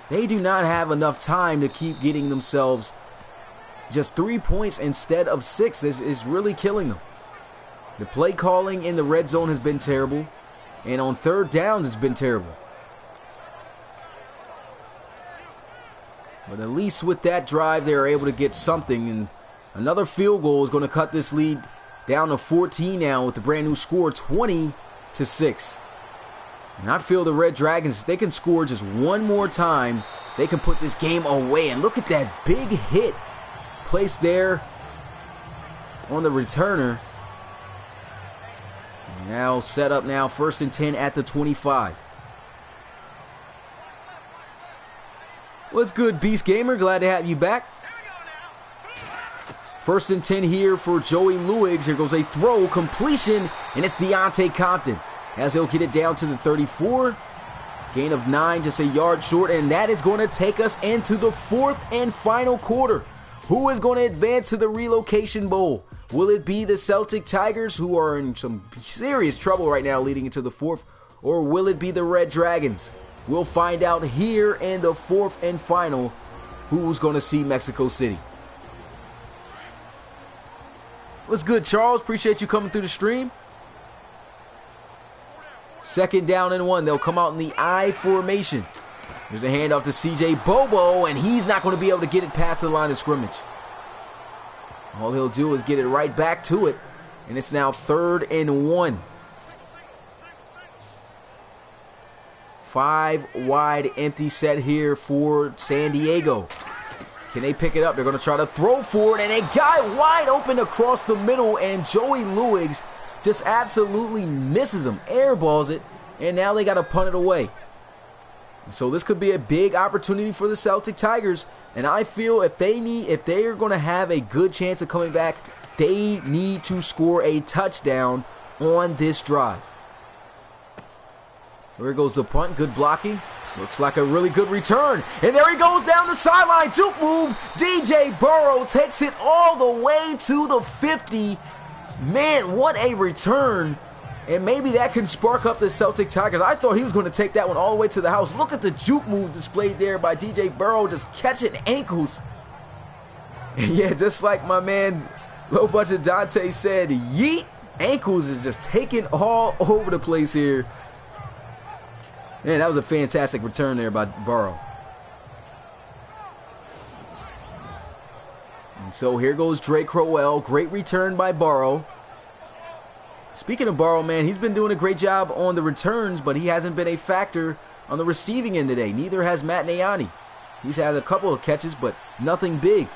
[SPEAKER 1] they do not have enough time to keep getting themselves just 3 points instead of 6. This is really killing them. The play calling in the red zone has been terrible, and on 3rd downs it's been terrible. But at least with that drive, they are able to get something, and another field goal is going to cut this lead down to 14 now with the brand new score, 20-6. And I feel the Red Dragons, if they can score just one more time, they can put this game away. And look at that big hit placed there on the returner. Now set up now, 1st and 10 at the 25. What's good, Beast Gamer? Glad to have you back. 1st and 10 here for Joey Luigs. Here goes a throw, completion, and it's Deontay Compton, as he'll get it down to the 34. Gain of 9, just a yard short, and that is going to take us into the fourth and final quarter. Who is going to advance to the Relocation Bowl? Will it be the Celtic Tigers, who are in some serious trouble right now leading into the fourth, or will it be the Red Dragons? We'll find out here in the fourth and final who's going to see Mexico City. What's good, Charles? Appreciate you coming through the stream. Second down and 1. They'll come out in the I formation. There's a handoff to CJ Bobo, and he's not going to be able to get it past the line of scrimmage. All he'll do is get it right back to it, and it's now 3rd and 1. 5 wide empty set here for San Diego. Can they pick it up? They're going to try to throw for it, and a guy wide open across the middle, and Joey Lewis just absolutely misses him, airballs it, and now they got to punt it away. So this could be a big opportunity for the Celtic Tigers, and I feel if they are going to have a good chance of coming back, they need to score a touchdown on this drive. There goes the punt, good blocking. Looks like a really good return. And there he goes down the sideline. Juke move. DJ Burrow takes it all the way to the 50. Man, what a return. And maybe that can spark up the Celtic Tigers. I thought he was going to take that one all the way to the house. Look at the juke move displayed there by DJ Burrow, just catching ankles. And yeah, just like my man Low Budget Dante said, yeet. Ankles is just taking all over the place here. Man, that was a fantastic return there by Burrow. And so here goes Drake Crowell. Great return by Burrow. Speaking of Burrow, man, he's been doing a great job on the returns, but he hasn't been a factor on the receiving end today. Neither has Matt Nayani. He's had a couple of catches, but nothing big.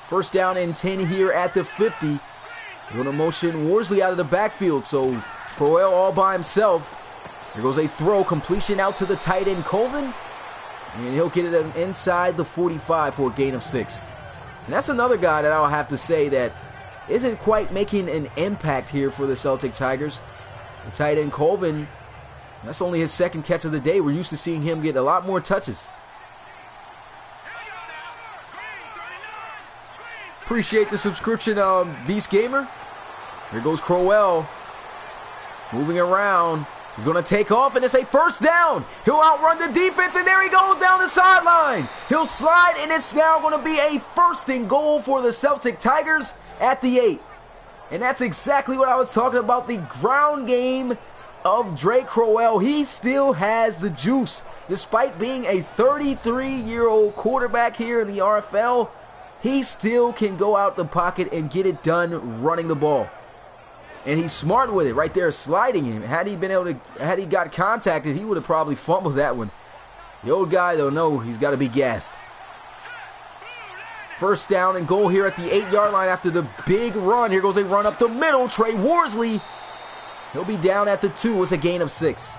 [SPEAKER 1] First down and 10 here at the 50. They're going to motion Worsley out of the backfield, so Crowell all by himself. There goes a throw, completion out to the tight end Colvin, and he'll get it inside the 45 for a gain of 6. And that's another guy that I'll have to say that isn't quite making an impact here for the Celtic Tigers. The tight end Colvin, that's only his second catch of the day. We're used to seeing him get a lot more touches. Appreciate the subscription, Beast Gamer. Here goes Crowell, moving around. He's going to take off, and it's a first down. He'll outrun the defense, and there he goes down the sideline. He'll slide, and it's now going to be a 1st and goal for the Celtic Tigers at the 8. And that's exactly what I was talking about, the ground game of Drake Crowell. He still has the juice. Despite being a 33-year-old quarterback here in the RFL, he still can go out the pocket and get it done running the ball. And he's smart with it right there, sliding him. Had he got contacted, he would have probably fumbled that one. The old guy, though, no, he's got to be gassed. First down and goal here at the 8-yard line after the big run. Here goes a run up the middle. Trey Worsley, he'll be down at the 2. It's a gain of 6.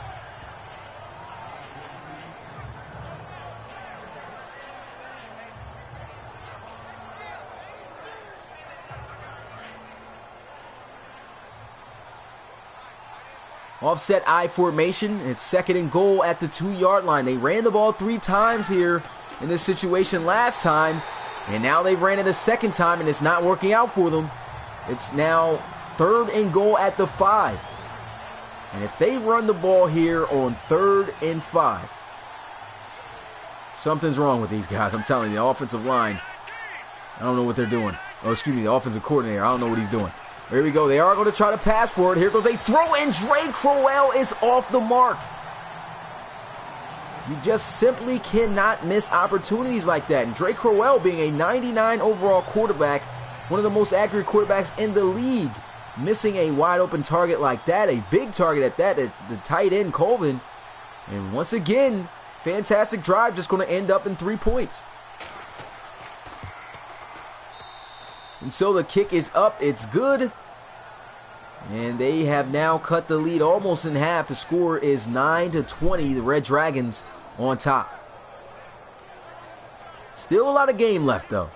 [SPEAKER 1] Offset I formation. It's 2nd and goal at the 2-yard line. They ran the ball 3 times here in this situation last time, and now they've ran it a 2nd time, and it's not working out for them. It's now 3rd and goal at the 5. And if they run the ball here on 3rd and 5, something's wrong with these guys. I'm telling you, the offensive line, I don't know what they're doing. Oh, excuse me, the offensive coordinator, I don't know what he's doing. Here we go. They are going to try to pass for it. Here goes a throw, and Drake Crowell is off the mark. You just simply cannot miss opportunities like that. And Drake Crowell, being a 99 overall quarterback, one of the most accurate quarterbacks in the league, missing a wide open target like that, a big target at that, at the tight end Colvin. And once again, fantastic drive, just going to end up in 3 points. And so the kick is up. It's good. And they have now cut the lead almost in half. The score is 9-20. The Red Dragons on top. Still a lot of game left, though.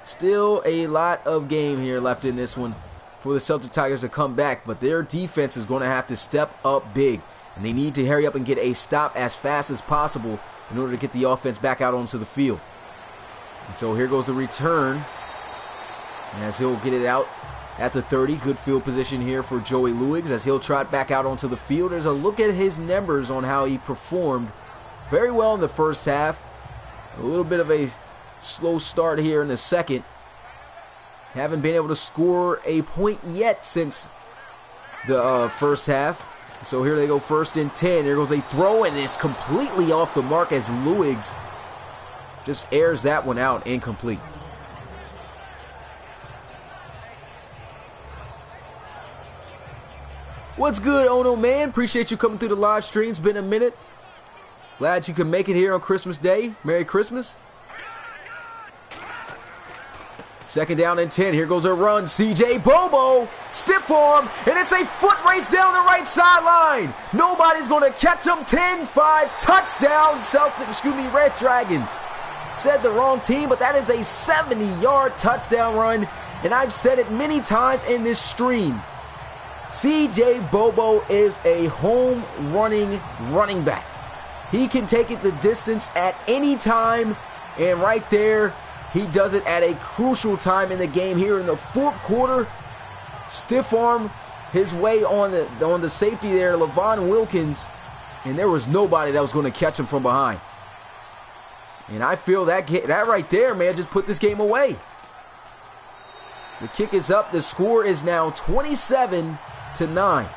[SPEAKER 1] Still a lot of game here left in this one for the Celtic Tigers to come back. But their defense is going to have to step up big. And they need to hurry up and get a stop as fast as possible in order to get the offense back out onto the field. And so here goes the return, as he'll get it out at the 30. Good field position here for Joey Luigs as he'll trot back out onto the field. There's a look at his numbers on how he performed very well in the first half. A little bit of a slow start here in the second. Haven't been able to score a point yet since the first half. So here they go, 1st and 10. Here goes a throw, and it's completely off the mark as Luigs just airs that one out, incomplete. What's good, Ono man? Appreciate you coming through the live stream. It's been a minute. Glad you could make it here on Christmas Day. Merry Christmas. 2nd down and 10. Here goes a run. CJ Bobo, stiff arm, and it's a foot race down the right sideline. Nobody's going to catch him. 10-5 touchdown, Celtic, Red Dragons. Said the wrong team, but that is a 70-yard touchdown run, and I've said it many times in this stream. CJ Bobo is a home running back. He can take it the distance at any time, and right there, he does it at a crucial time in the game here in the 4th quarter. Stiff arm his way on the safety there, Levon Wilkins, and there was nobody that was going to catch him from behind. And I feel that right there, man, just put this game away. The kick is up. The score is now 27-9.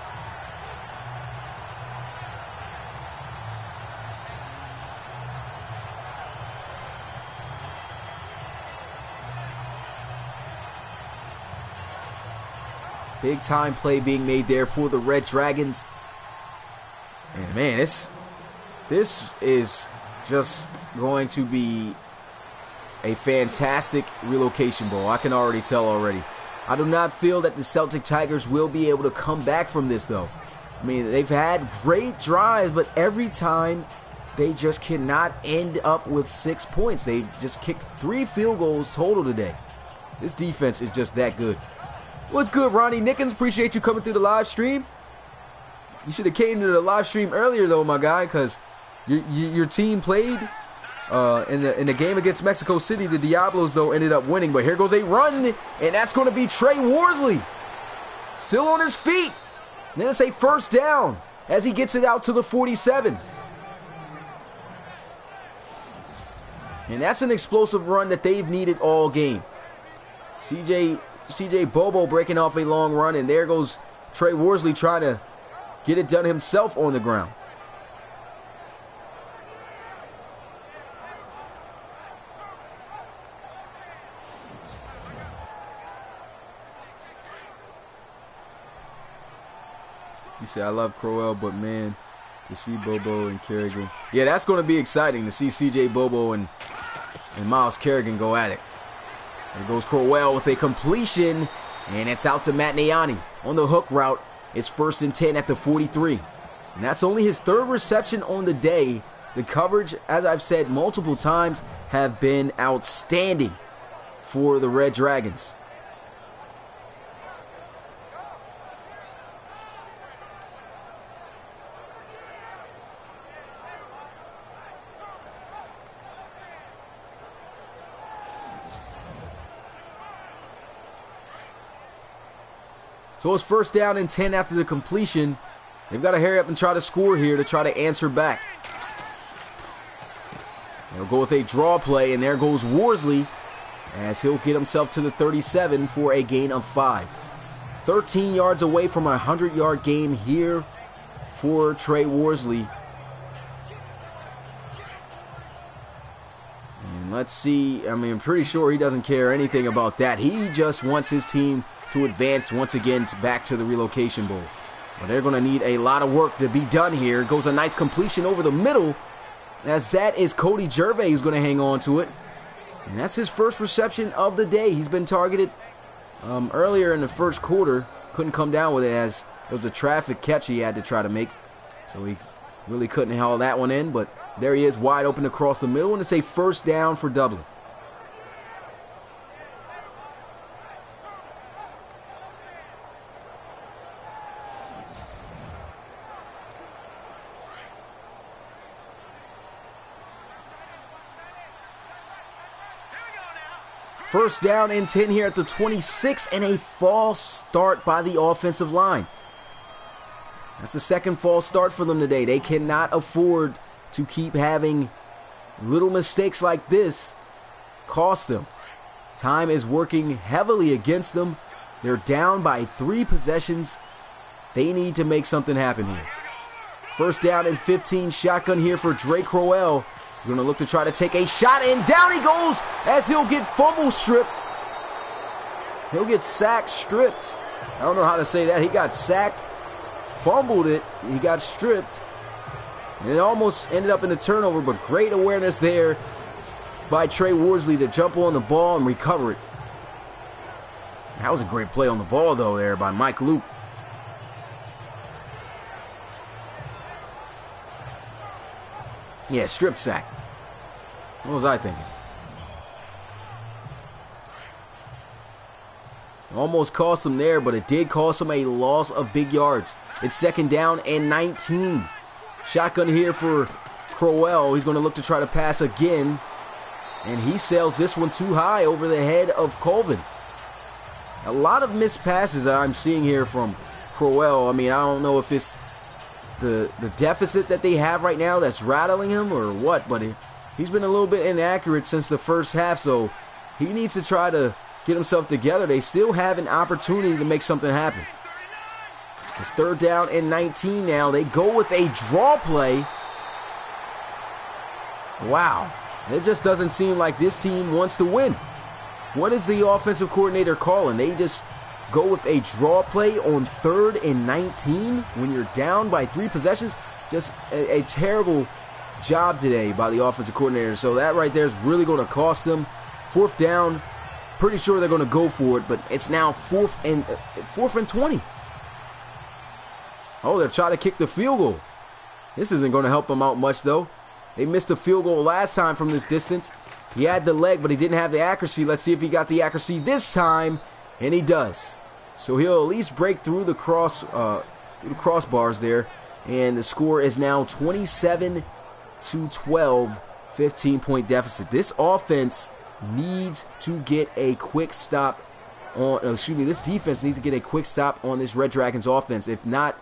[SPEAKER 1] Big time play being made there for the Red Dragons. And man, this is just going to be a fantastic relocation bowl. I can already tell already. I do not feel that the Celtic Tigers will be able to come back from this, though. I mean, they've had great drives, but every time they just cannot end up with 6 points. They just kicked 3 field goals total today. This defense is just that good. What's good, Ronnie Nickens? Appreciate you coming through the live stream. You should have came to the live stream earlier, though, my guy, because your team played in the game against Mexico City. The Diablos, though, ended up winning. But here goes a run, and that's going to be Trey Worsley. Still on his feet. And then it's a 1st down as he gets it out to the 47. And that's an explosive run that they've needed all game. CJ Bobo breaking off a long run, and there goes Trey Worsley trying to get it done himself on the ground. You say, I love Crowell, but man, to see Bobo and Kerrigan. Yeah, that's going to be exciting to see CJ Bobo and Miles Kerrigan go at it. There goes Crowell with a completion, and it's out to Matt Niani. On the hook route, it's 1st and 10 at the 43. And that's only his 3rd reception on the day. The coverage, as I've said multiple times, have been outstanding for the Red Dragons. So it's 1st down and 10 after the completion. They've got to hurry up and try to score here to try to answer back. They'll go with a draw play, and there goes Worsley as he'll get himself to the 37 for a gain of 5. 13 yards away from a 100-yard game here for Trey Worsley. And let's see, I mean, I'm pretty sure he doesn't care anything about that. He just wants his team to advance once again back to the relocation bowl. But they're going to need a lot of work to be done here. Goes a nice completion over the middle, as that is Cody Gervais who's going to hang on to it. And that's his 1st reception of the day. He's been targeted earlier in the 1st quarter. Couldn't come down with it as it was a traffic catch he had to try to make. So he really couldn't haul that one in. But there he is, wide open across the middle, and it's a 1st down for Dublin. First down and 10 here at the 26, and a false start by the offensive line. That's the second false start for them today. They cannot afford to keep having little mistakes like this cost them. Time is working heavily against them. They're down by 3 possessions. They need to make something happen here. First down and 15, shotgun here for Dre Crowell. He's going to look to try to take a shot, and down he goes as he'll get fumble stripped. He'll get sacked, stripped. I don't know how to say that. He got sacked, fumbled it, he got stripped, and it almost ended up in a turnover, but great awareness there by Trey Worsley to jump on the ball and recover it. That was a great play on the ball, though, there by Mike Luke. Yeah, strip sack. What was I thinking? Almost cost him there, but it did cost him a loss of big yards. It's second down and 19. Shotgun here for Crowell. He's going to look to try to pass again, and he sails this one too high over the head of Colvin. A lot of missed passes that I'm seeing here from Crowell. I mean, I don't know if it's the deficit that they have right now that's rattling him or what, but he's been a little bit inaccurate since the first half, so he needs to try to get himself together. They still have an opportunity to make something happen. It's third down and 19 now. They go with a draw play. Wow. It just doesn't seem like this team wants to win. What is the offensive coordinator calling? They just go with a draw play on third and 19 when you're down by 3 possessions. Just a terrible job today by the offensive coordinator. So that right there is really going to cost them. Fourth down, pretty sure they're going to go for it, but it's now fourth and 20. Oh, they're trying to kick the field goal. This isn't going to help them out much, though. They missed a field goal last time from this distance. He had the leg, but he didn't have the accuracy. Let's see if he got the accuracy this time, and he does. So he'll at least break through the crossbars there, and the score is now 27-12, 15-point deficit. This offense needs to get a quick stop on. This defense needs to get a quick stop on this Red Dragons offense. If not,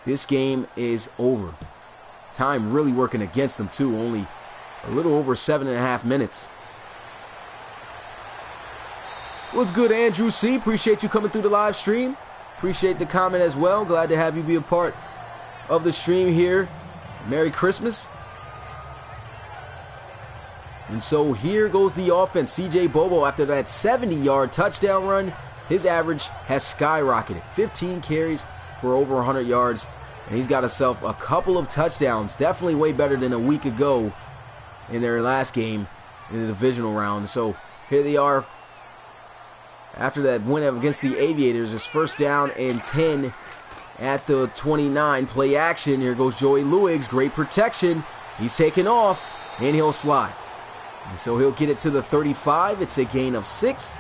[SPEAKER 1] this game is over. Time really working against them too. Only a little over 7.5 minutes. What's good, Andrew C? Appreciate you coming through the live stream. Appreciate the comment as well. Glad to have you be a part of the stream here. Merry Christmas. And so here goes the offense. CJ Bobo, after that 70-yard touchdown run, his average has skyrocketed. 15 carries for over 100 yards. And he's got himself a couple of touchdowns. Definitely way better than a week ago in their last game in the divisional round. So here they are. After that win against the Aviators, it's first down and 10 at the 29. Play action. Here goes Joey Luigs. Great protection. He's taking off, and he'll slide. And so he'll get it to the 35. It's a gain of 6,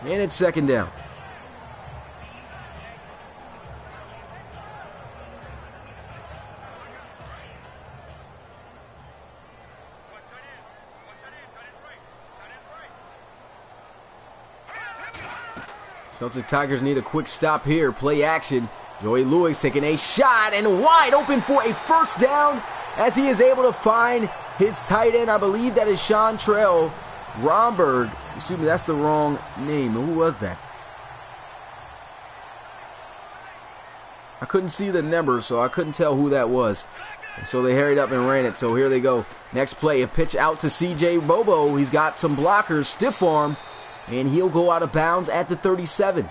[SPEAKER 1] and it's second down. Celtic Tigers need a quick stop here. Play action. Joey Lewis taking a shot and wide open for a first down as he is able to find his tight end. I believe that is Chantrell Romberg. Excuse me, that's the wrong name. Who was that? I couldn't see the number, so I couldn't tell who that was. And so they hurried up and ran it. So here they go. Next play, a pitch out to CJ Bobo. He's got some blockers, stiff arm, and he'll go out of bounds at the 37.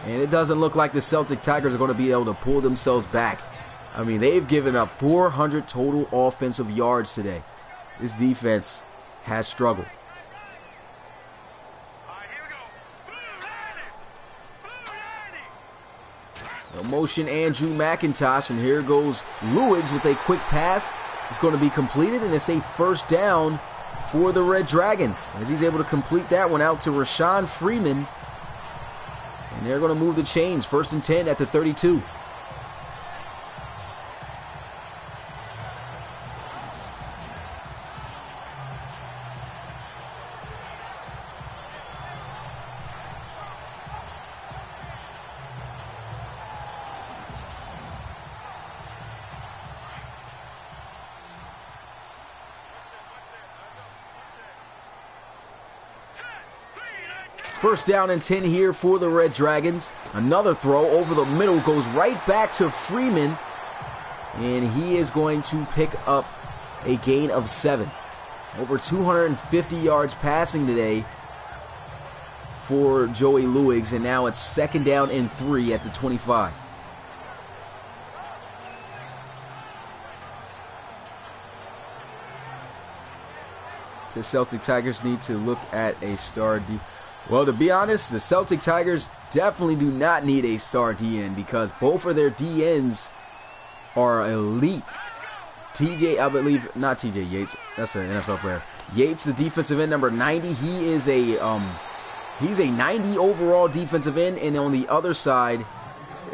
[SPEAKER 1] And it doesn't look like the Celtic Tigers are going to be able to pull themselves back. I mean, they've given up 400 total offensive yards today. This defense has struggled. No motion, Andrew McIntosh, and here goes Luigs with a quick pass. It's going to be completed, and it's a first down for the Red Dragons, as he's able to complete that one out to Rashawn Freeman. And they're going to move the chains. First and 10 at the 32. First down and 10 here for the Red Dragons. Another throw over the middle goes right back to Freeman. And he is going to pick up a gain of 7. Over 250 yards passing today for Joey Luigs. And now it's second down and 3 at the 25. The Celtic Tigers need to look at a star D. Well, to be honest, the Celtic Tigers definitely do not need a star DN because both of their DNs are elite. Not TJ Yates, that's an NFL player. Yates, the defensive end, number 90, he is he's a 90 overall defensive end, and on the other side,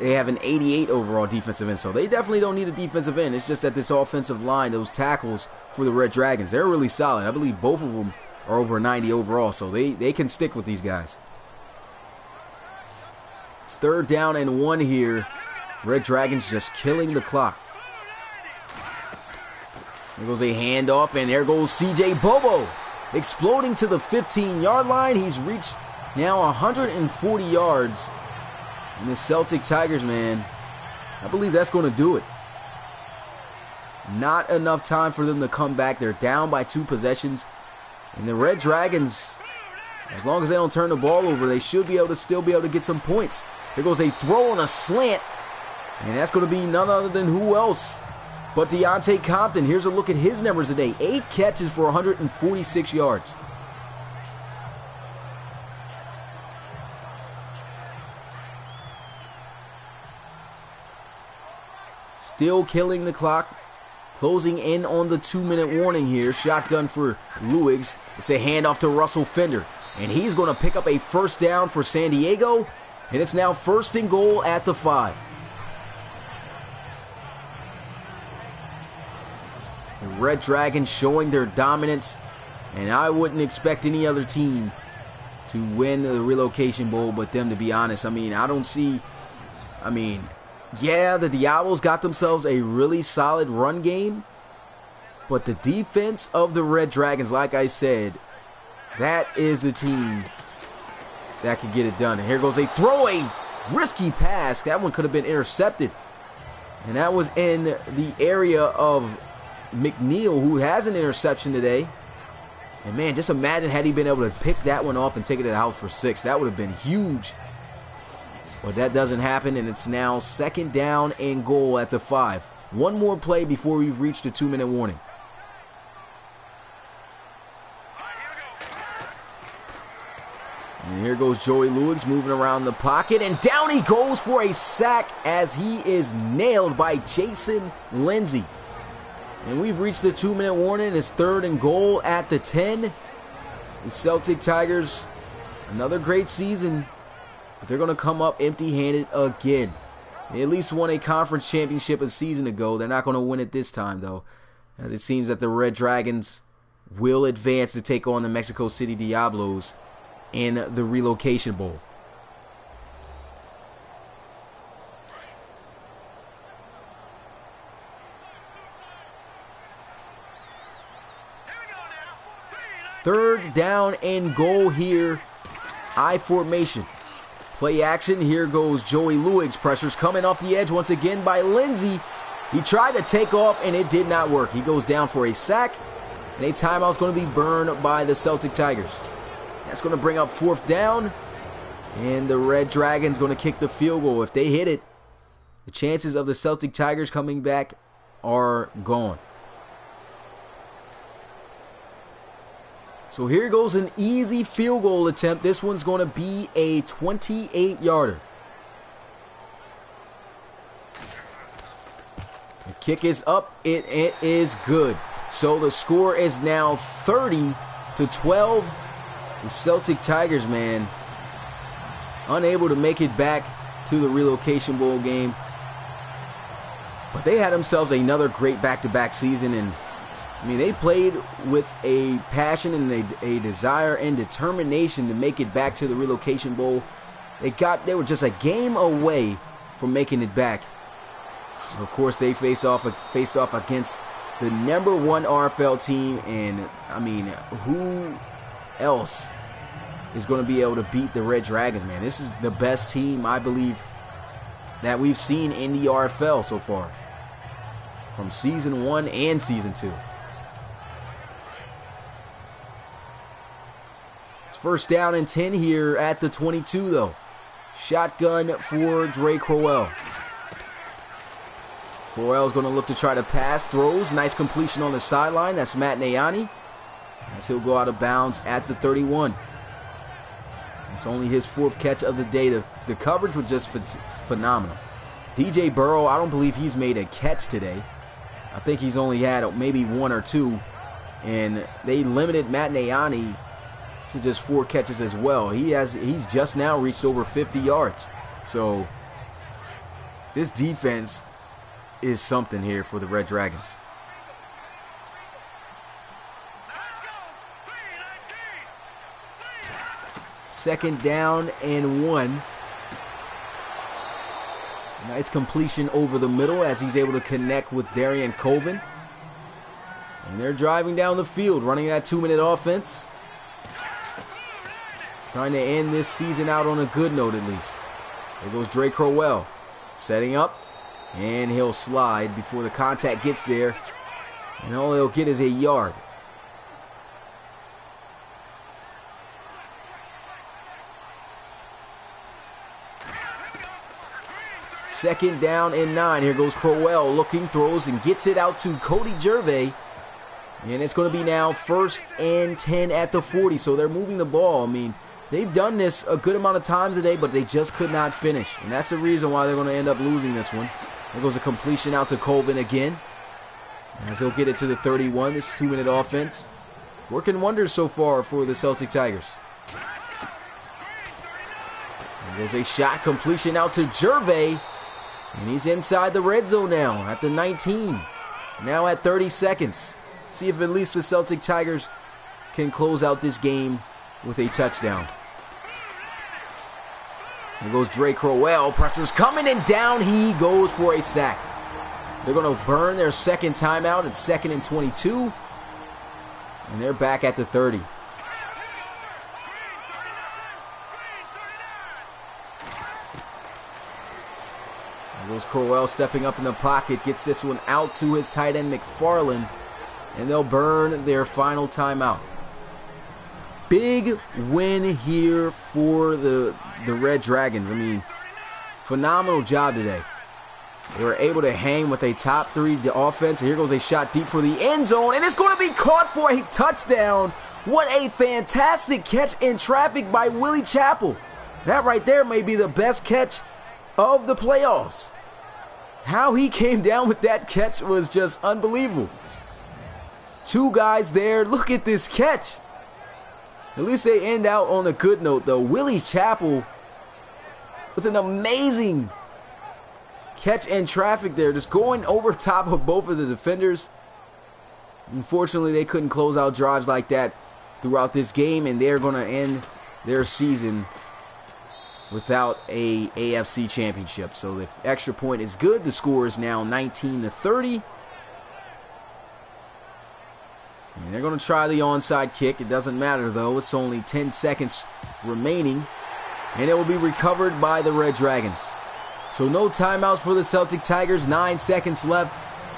[SPEAKER 1] they have an 88 overall defensive end. So they definitely don't need a defensive end. It's just that this offensive line, those tackles for the Red Dragons, they're really solid. I believe both of them are over 90 overall, so they can stick with these guys. It's third down and 1 here. Red Dragons just killing the clock. There goes a handoff, and there goes CJ Bobo. Exploding to the 15-yard line. He's reached now 140 yards. And the Celtic Tigers, man, I believe that's going to do it. Not enough time for them to come back. They're down by 2 possessions. And the Red Dragons, as long as they don't turn the ball over, they should be able to still be able to get some points. There goes a throw on a slant. And that's going to be none other than who else but Deontay Compton. Here's a look at his numbers today. 8 catches for 146 yards. Still killing the clock. Closing in on the 2-minute warning here. Shotgun for Luigs. It's a handoff to Russell Fender. And he's going to pick up a first down for San Diego. And it's now first and goal at the 5. The Red Dragons showing their dominance. And I wouldn't expect any other team to win the Relocation Bowl but them, to be honest. Yeah, the Diablos got themselves a really solid run game. But the defense of the Red Dragons, like I said, that is the team that could get it done. And here goes a throw, a risky pass. That one could have been intercepted. And that was in the area of McNeil, who has an interception today. And man, just imagine had he been able to pick that one off and take it to the house for 6. That would have been huge. But that doesn't happen, and it's now second down and goal at the 5. One more play before we've reached a 2-minute warning. And here goes Joey Luigs moving around the pocket, and down he goes for a sack as he is nailed by Jason Lindsay. And we've reached the 2-minute warning. It's third and goal at the 10. The Celtic Tigers, another great season. But they're going to come up empty-handed again. They at least won a conference championship a season ago. They're not going to win it this time, though, as it seems that the Red Dragons will advance to take on the Mexico City Diablos in the Relocation Bowl. Third down and goal here. I formation. Play action. Here goes Joey Luigs. Pressure's coming off the edge once again by Lindsay. He tried to take off and it did not work. He goes down for a sack. And a timeout's going to be burned by the Celtic Tigers. That's going to bring up fourth down. And the Red Dragons going to kick the field goal. If they hit it, the chances of the Celtic Tigers coming back are gone. So here goes an easy field goal attempt. This one's going to be a 28-yarder. The kick is up. It is good. So the score is now 30-12. The Celtic Tigers, man, unable to make it back to the Relocation Bowl game. But they had themselves another great back-to-back season, and I mean, they played with a passion and a desire and determination to make it back to the Relocation Bowl. They were just a game away from making it back. Of course, they faced off against the #1 RFL team, and I mean, who else is going to be able to beat the Red Dragons, man. This is the best team, I believe, that we've seen in the RFL so far, from Season 1 and Season 2. It's first down and 10 here at the 22, though. Shotgun for Dre Crowell. Crowell's going to look to try to pass, throws, nice completion on the sideline. That's Matt Nayani, as he'll go out of bounds at the 31. It's only his 4th catch of the day. The coverage was just phenomenal. DJ Burrow, I don't believe he's made a catch today. I think he's only had maybe 1 or 2. And they limited Matt Nayani to just 4 catches as well. He's just now reached over 50 yards. So this defense is something here for the Red Dragons. Second down and 1. Nice completion over the middle as he's able to connect with Darian Colvin. And they're driving down the field, running that 2-minute offense. Trying to end this season out on a good note at least. There goes Dre Crowell, setting up, and he'll slide before the contact gets there. And all he'll get is a yard. Second down and 9. Here goes Crowell looking, throws, and gets it out to Cody Gervais. And it's going to be now 1st and 10 at the 40. So they're moving the ball. I mean, they've done this a good amount of times today, but they just could not finish. And that's the reason why they're going to end up losing this one. There goes a completion out to Colvin again, as he'll get it to the 31. This 2-minute offense working wonders so far for the Celtic Tigers. There goes a shot completion out to Gervais. And he's inside the red zone now at the 19. Now at 30 seconds. See if at least the Celtic Tigers can close out this game with a touchdown. There goes Dre Crowell. Pressure's coming, and down he goes for a sack. They're going to burn their second timeout at 2nd and 22. And they're back at the 30. Goes Crowell stepping up in the pocket, gets this one out to his tight end McFarland, and they'll burn their final timeout. Big win here for the Red Dragons. I mean, phenomenal job today. They were able to hang with a top 3 offense. Here goes a shot deep for the end zone, and it's going to be caught for a touchdown. What a fantastic catch in traffic by Willie Chappell. That right there may be the best catch of the playoffs. How he came down with that catch was just unbelievable. 2 guys there. Look at this catch. At least they end out on a good note, though. Willie Chappell with an amazing catch in traffic there, just going over top of both of the defenders. Unfortunately, they couldn't close out drives like that throughout this game, and they're going to end their season without a AFC championship. So the extra point is good. The score is now 19-30. And they're going to try the onside kick. It doesn't matter, though. It's only 10 seconds remaining. And it will be recovered by the Red Dragons. So no timeouts for the Celtic Tigers. 9 seconds left.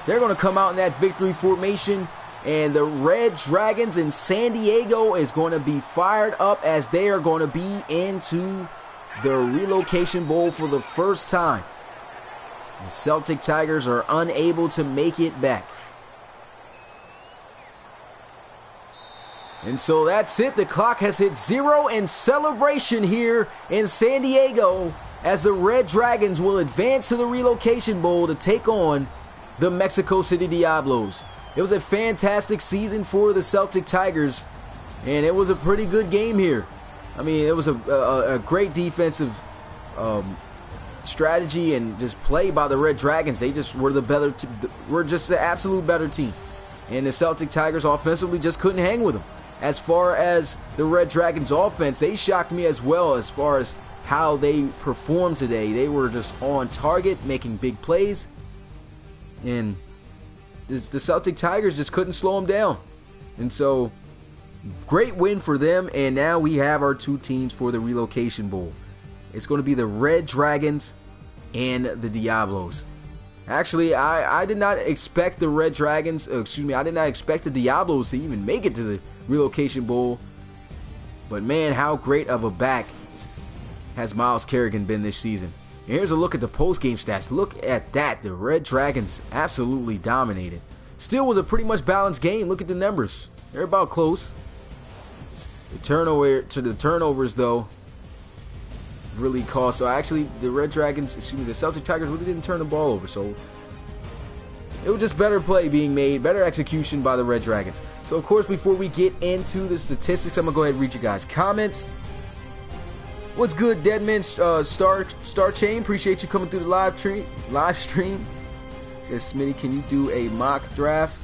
[SPEAKER 1] They're going to come out in that victory formation. And the Red Dragons in San Diego is going to be fired up, as they are going to be into the Relocation Bowl for the first time. The Celtic Tigers are unable to make it back. And so that's it. The clock has hit 0 in celebration here in San Diego, as the Red Dragons will advance to the Relocation Bowl to take on the Mexico City Diablos. It was a fantastic season for the Celtic Tigers, and it was a pretty good game here. I mean, it was a great defensive strategy and just play by the Red Dragons. They just were were just the absolute better team. And the Celtic Tigers offensively just couldn't hang with them. As far as the Red Dragons offense, they shocked me as well as far as how they performed today. They were just on target, making big plays. And the Celtic Tigers just couldn't slow them down. And so great win for them, and now we have our two teams for the Relocation Bowl. It's going to be the Red Dragons and the Diablos. Actually, I did not expect the Red Dragons, I did not expect the Diablos to even make it to the Relocation Bowl. But man, how great of a back has Myles Kerrigan been this season. And here's a look at the post-game stats. Look at that. The Red Dragons absolutely dominated. Still was a pretty much balanced game. Look at the numbers. They're about close. The turnovers, though, really cost. So actually, the Celtic Tigers really didn't turn the ball over. So it was just better play being made, better execution by the Red Dragons. So of course, before we get into the statistics, I'm gonna go ahead and read you guys' comments. What's good, Deadman Star Chain? Appreciate you coming through the live stream. Says Smitty, can you do a mock draft?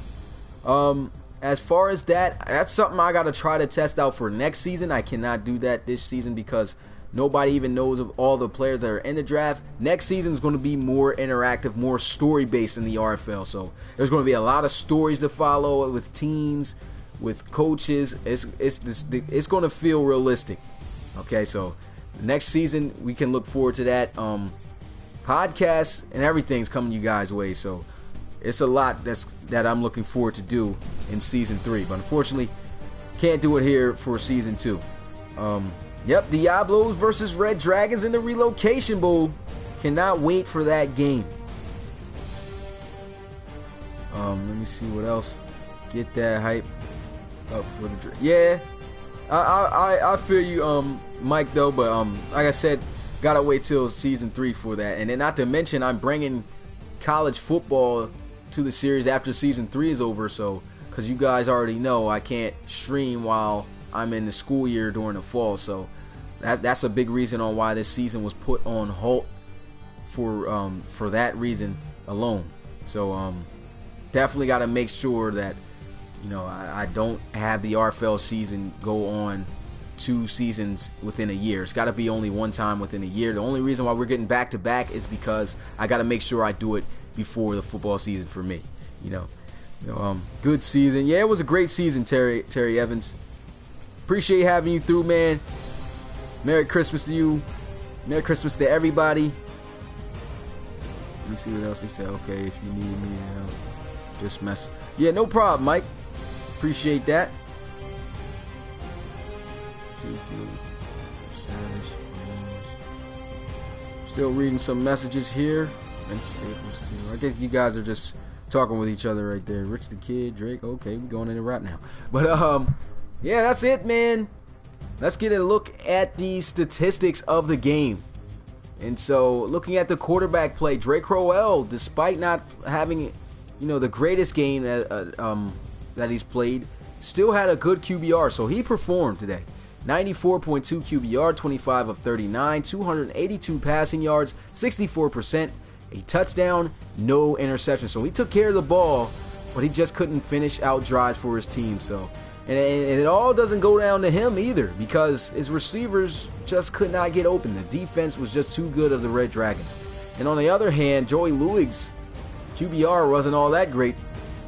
[SPEAKER 1] As far as that's something I gotta try to test out for next season. I cannot do that this season because nobody even knows of all the players that are in the draft. Next season is going to be more interactive, more story-based in the RFL. So there's going to be a lot of stories to follow with teams, with coaches. It's going to feel realistic. Okay, so next season we can look forward to that. Podcasts and everything's coming you guys' way. So it's a lot that I'm looking forward to do in season 3. But unfortunately, can't do it here for season 2. Yep, Diablos versus Red Dragons in the Relocation Bowl. Cannot wait for that game. Let me see what else. Get that hype up for the yeah. I feel you, Mike, though. But like I said, gotta wait till season 3 for that. And then not to mention, I'm bringing college football to the series after season 3 is over. So, because you guys already know, I can't stream while I'm in the school year during the fall. So that's a big reason on why this season was put on halt for that reason alone. So definitely got to make sure that I don't have the RFL season go on 2 seasons within a year. It's got to be only one time within a year. The only reason why we're getting back to back is because I got to make sure I do it before the football season for me. Good season. Yeah, it was a great season, Terry Evans. Appreciate having you through, man. Merry Christmas to you. Merry Christmas to everybody. Let me see what else he said. Okay, if you need me, just mess. Yeah, no problem, Mike. Appreciate that. Still reading some messages here. And Staples too. I guess you guys are just talking with each other right there. Rich the Kid, Drake. Okay, we going into rap now. But yeah, that's it, man. Let's get a look at the statistics of the game. And so, looking at the quarterback play, Drake Crowell, despite not having, the greatest game that he's played, still had a good QBR. So he performed today. 94.2 QBR, 25 of 39, 282 passing yards, 64%, a touchdown, no interception. So he took care of the ball, but he just couldn't finish out drives for his team. So. And it all doesn't go down to him either because his receivers just could not get open. The defense was just too good of the Red Dragons. And on the other hand, Joey Luig's QBR wasn't all that great.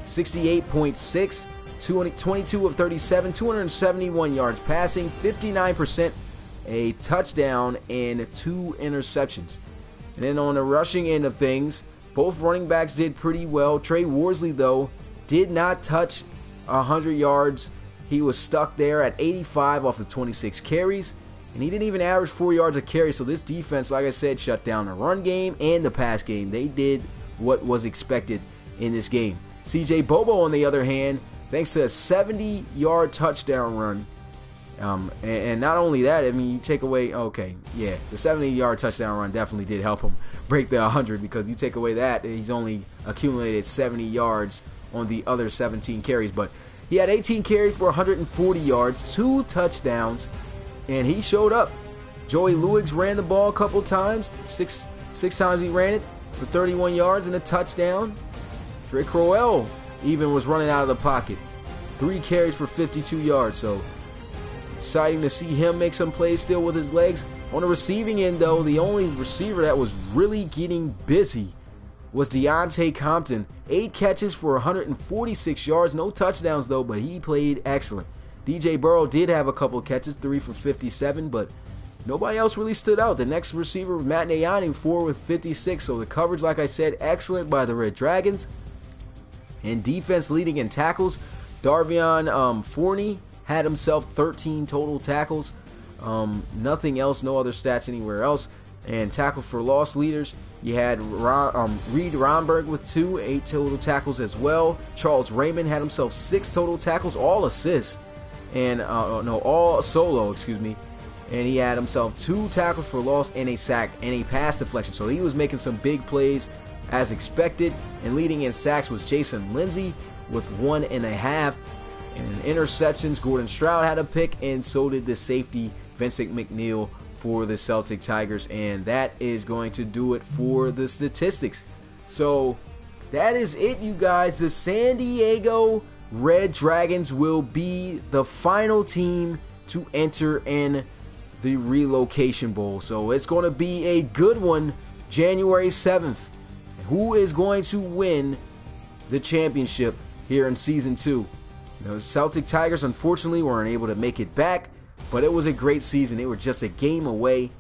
[SPEAKER 1] 68.6, 22 of 37, 271 yards passing, 59%, a touchdown, and 2 interceptions. And then on the rushing end of things, both running backs did pretty well. Trey Worsley, though, did not touch 100 yards. He was stuck there at 85 off of 26 carries, and he didn't even average 4 yards a carry. So this defense, like I said, shut down the run game and the pass game. They did what was expected in this game. CJ Bobo, on the other hand, thanks to a 70-yard touchdown run, and not only that, I mean, you take away, the 70-yard touchdown run definitely did help him break the 100 because you take away that, he's only accumulated 70 yards on the other 17 carries, but he had 18 carries for 140 yards, 2 touchdowns, and he showed up. Joey Luig ran the ball a couple times. Six times he ran it for 31 yards and a touchdown. Drake Crowell even was running out of the pocket. 3 carries for 52 yards, so exciting to see him make some plays still with his legs. On the receiving end, though, the only receiver that was really getting busy was Deontay Compton. 8 catches for 146 yards. No touchdowns, though, but he played excellent. DJ Burrow did have a couple of catches, 3 for 57, but nobody else really stood out. The next receiver, Matt Nayani, 4 with 56. So the coverage, like I said, excellent by the Red Dragons. And defense leading in tackles, Darvion Forney had himself 13 total tackles. Nothing else, no other stats anywhere else. And tackle for loss leaders, you had Reed Romberg with 8 total tackles as well. Charles Raymond had himself 6 total tackles, all assists, and all solo, excuse me. And he had himself 2 tackles for loss and a sack and a pass deflection. So he was making some big plays as expected. And leading in sacks was Jason Lindsay with 1.5. And in interceptions, Gordon Stroud had a pick, and so did the safety Vincent McNeil for the Celtic Tigers. And that is going to do it for the statistics. So that is it, you guys. The San Diego Red Dragons will be the final team to enter in the Relocation Bowl. So it's going to be a good one, January 7th. Who is going to win the championship here in Season 2? The Celtic Tigers, unfortunately, weren't able to make it back, but it was a great season. They were just a game away,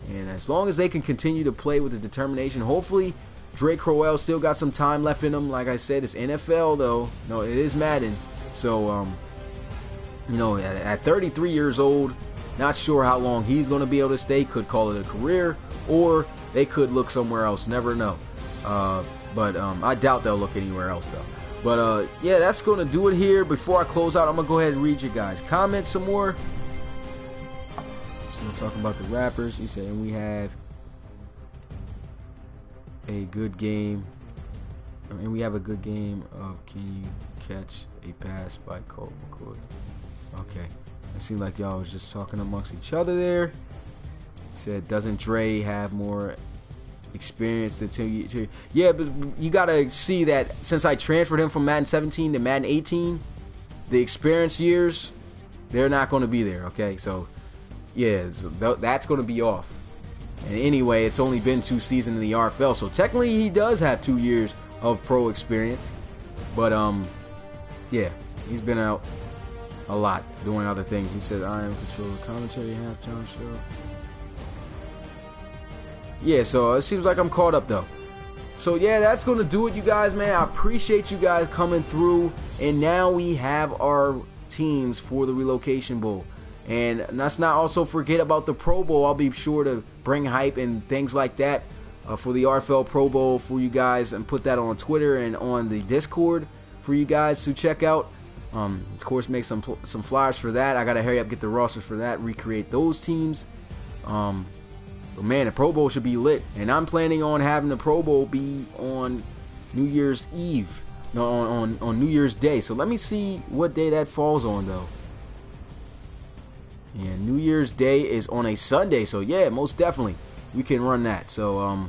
[SPEAKER 1] and as long as they can continue to play with the determination, hopefully Drake Crowell still got some time left in him. Like I said, it's NFL, though. No, it is Madden. So, at 33 years old, not sure how long he's going to be able to stay. Could call it a career, or they could look somewhere else. Never know. But I doubt they'll look anywhere else, though. But, yeah, that's going to do it here. Before I close out, I'm going to go ahead and read you guys' comments some more. So I'm talking about the rappers. He said, and we have a good game. And we have a good game of can you catch a pass by Colt McCoy. Okay. It seemed like y'all was just talking amongst each other there. He said, doesn't Dre have more experience than two? Yeah, but you gotta see that since I transferred him from Madden 17 to Madden 18, the experience years, they're not going to be there. Okay, so yeah, so that's going to be off. And anyway, it's only been 2 seasons in the RFL, so technically he does have 2 years of pro experience. But yeah, he's been out a lot doing other things. He said, I am control the commentary, halftime show. Yeah, so it seems like I'm caught up though. So yeah, that's going to do it, you guys, man. I appreciate you guys coming through. And now we have our teams for the Relocation Bowl. And let's not also forget about the Pro Bowl. I'll be sure to bring hype and things like that for the RFL Pro Bowl for you guys and put that on Twitter and on the Discord for you guys to check out. Of course, make some flyers for that. I got to hurry up, get the rosters for that, recreate those teams. But man, the Pro Bowl should be lit. And I'm planning on having the Pro Bowl be on New Year's Eve. No, on New Year's Day. So let me see what day that falls on, though. And New Year's Day is on a Sunday. So yeah, most definitely we can run that. So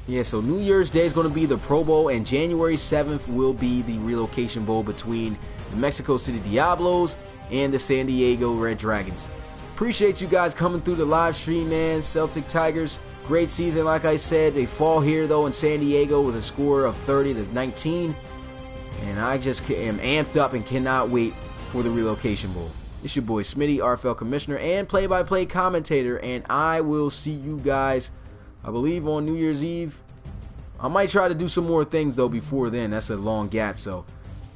[SPEAKER 1] yeah, so New Year's Day is going to be the Pro Bowl, and January 7th will be the Relocation Bowl between the Mexico City Diablos and the San Diego Red Dragons. Appreciate you guys coming through the live stream, man. Celtic Tigers, great season, like I said. They fall here, though, in San Diego with a score of 30-19. And I just am amped up and cannot wait for the Relocation Bowl. It's your boy Smitty, RFL Commissioner and play-by-play commentator. And I will see you guys, I believe, on New Year's Eve. I might try to do some more things, though, before then. That's a long gap, so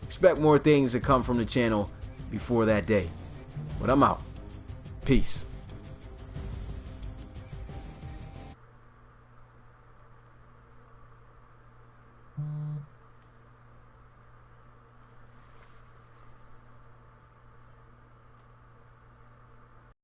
[SPEAKER 1] expect more things to come from the channel before that day. But I'm out. Peace.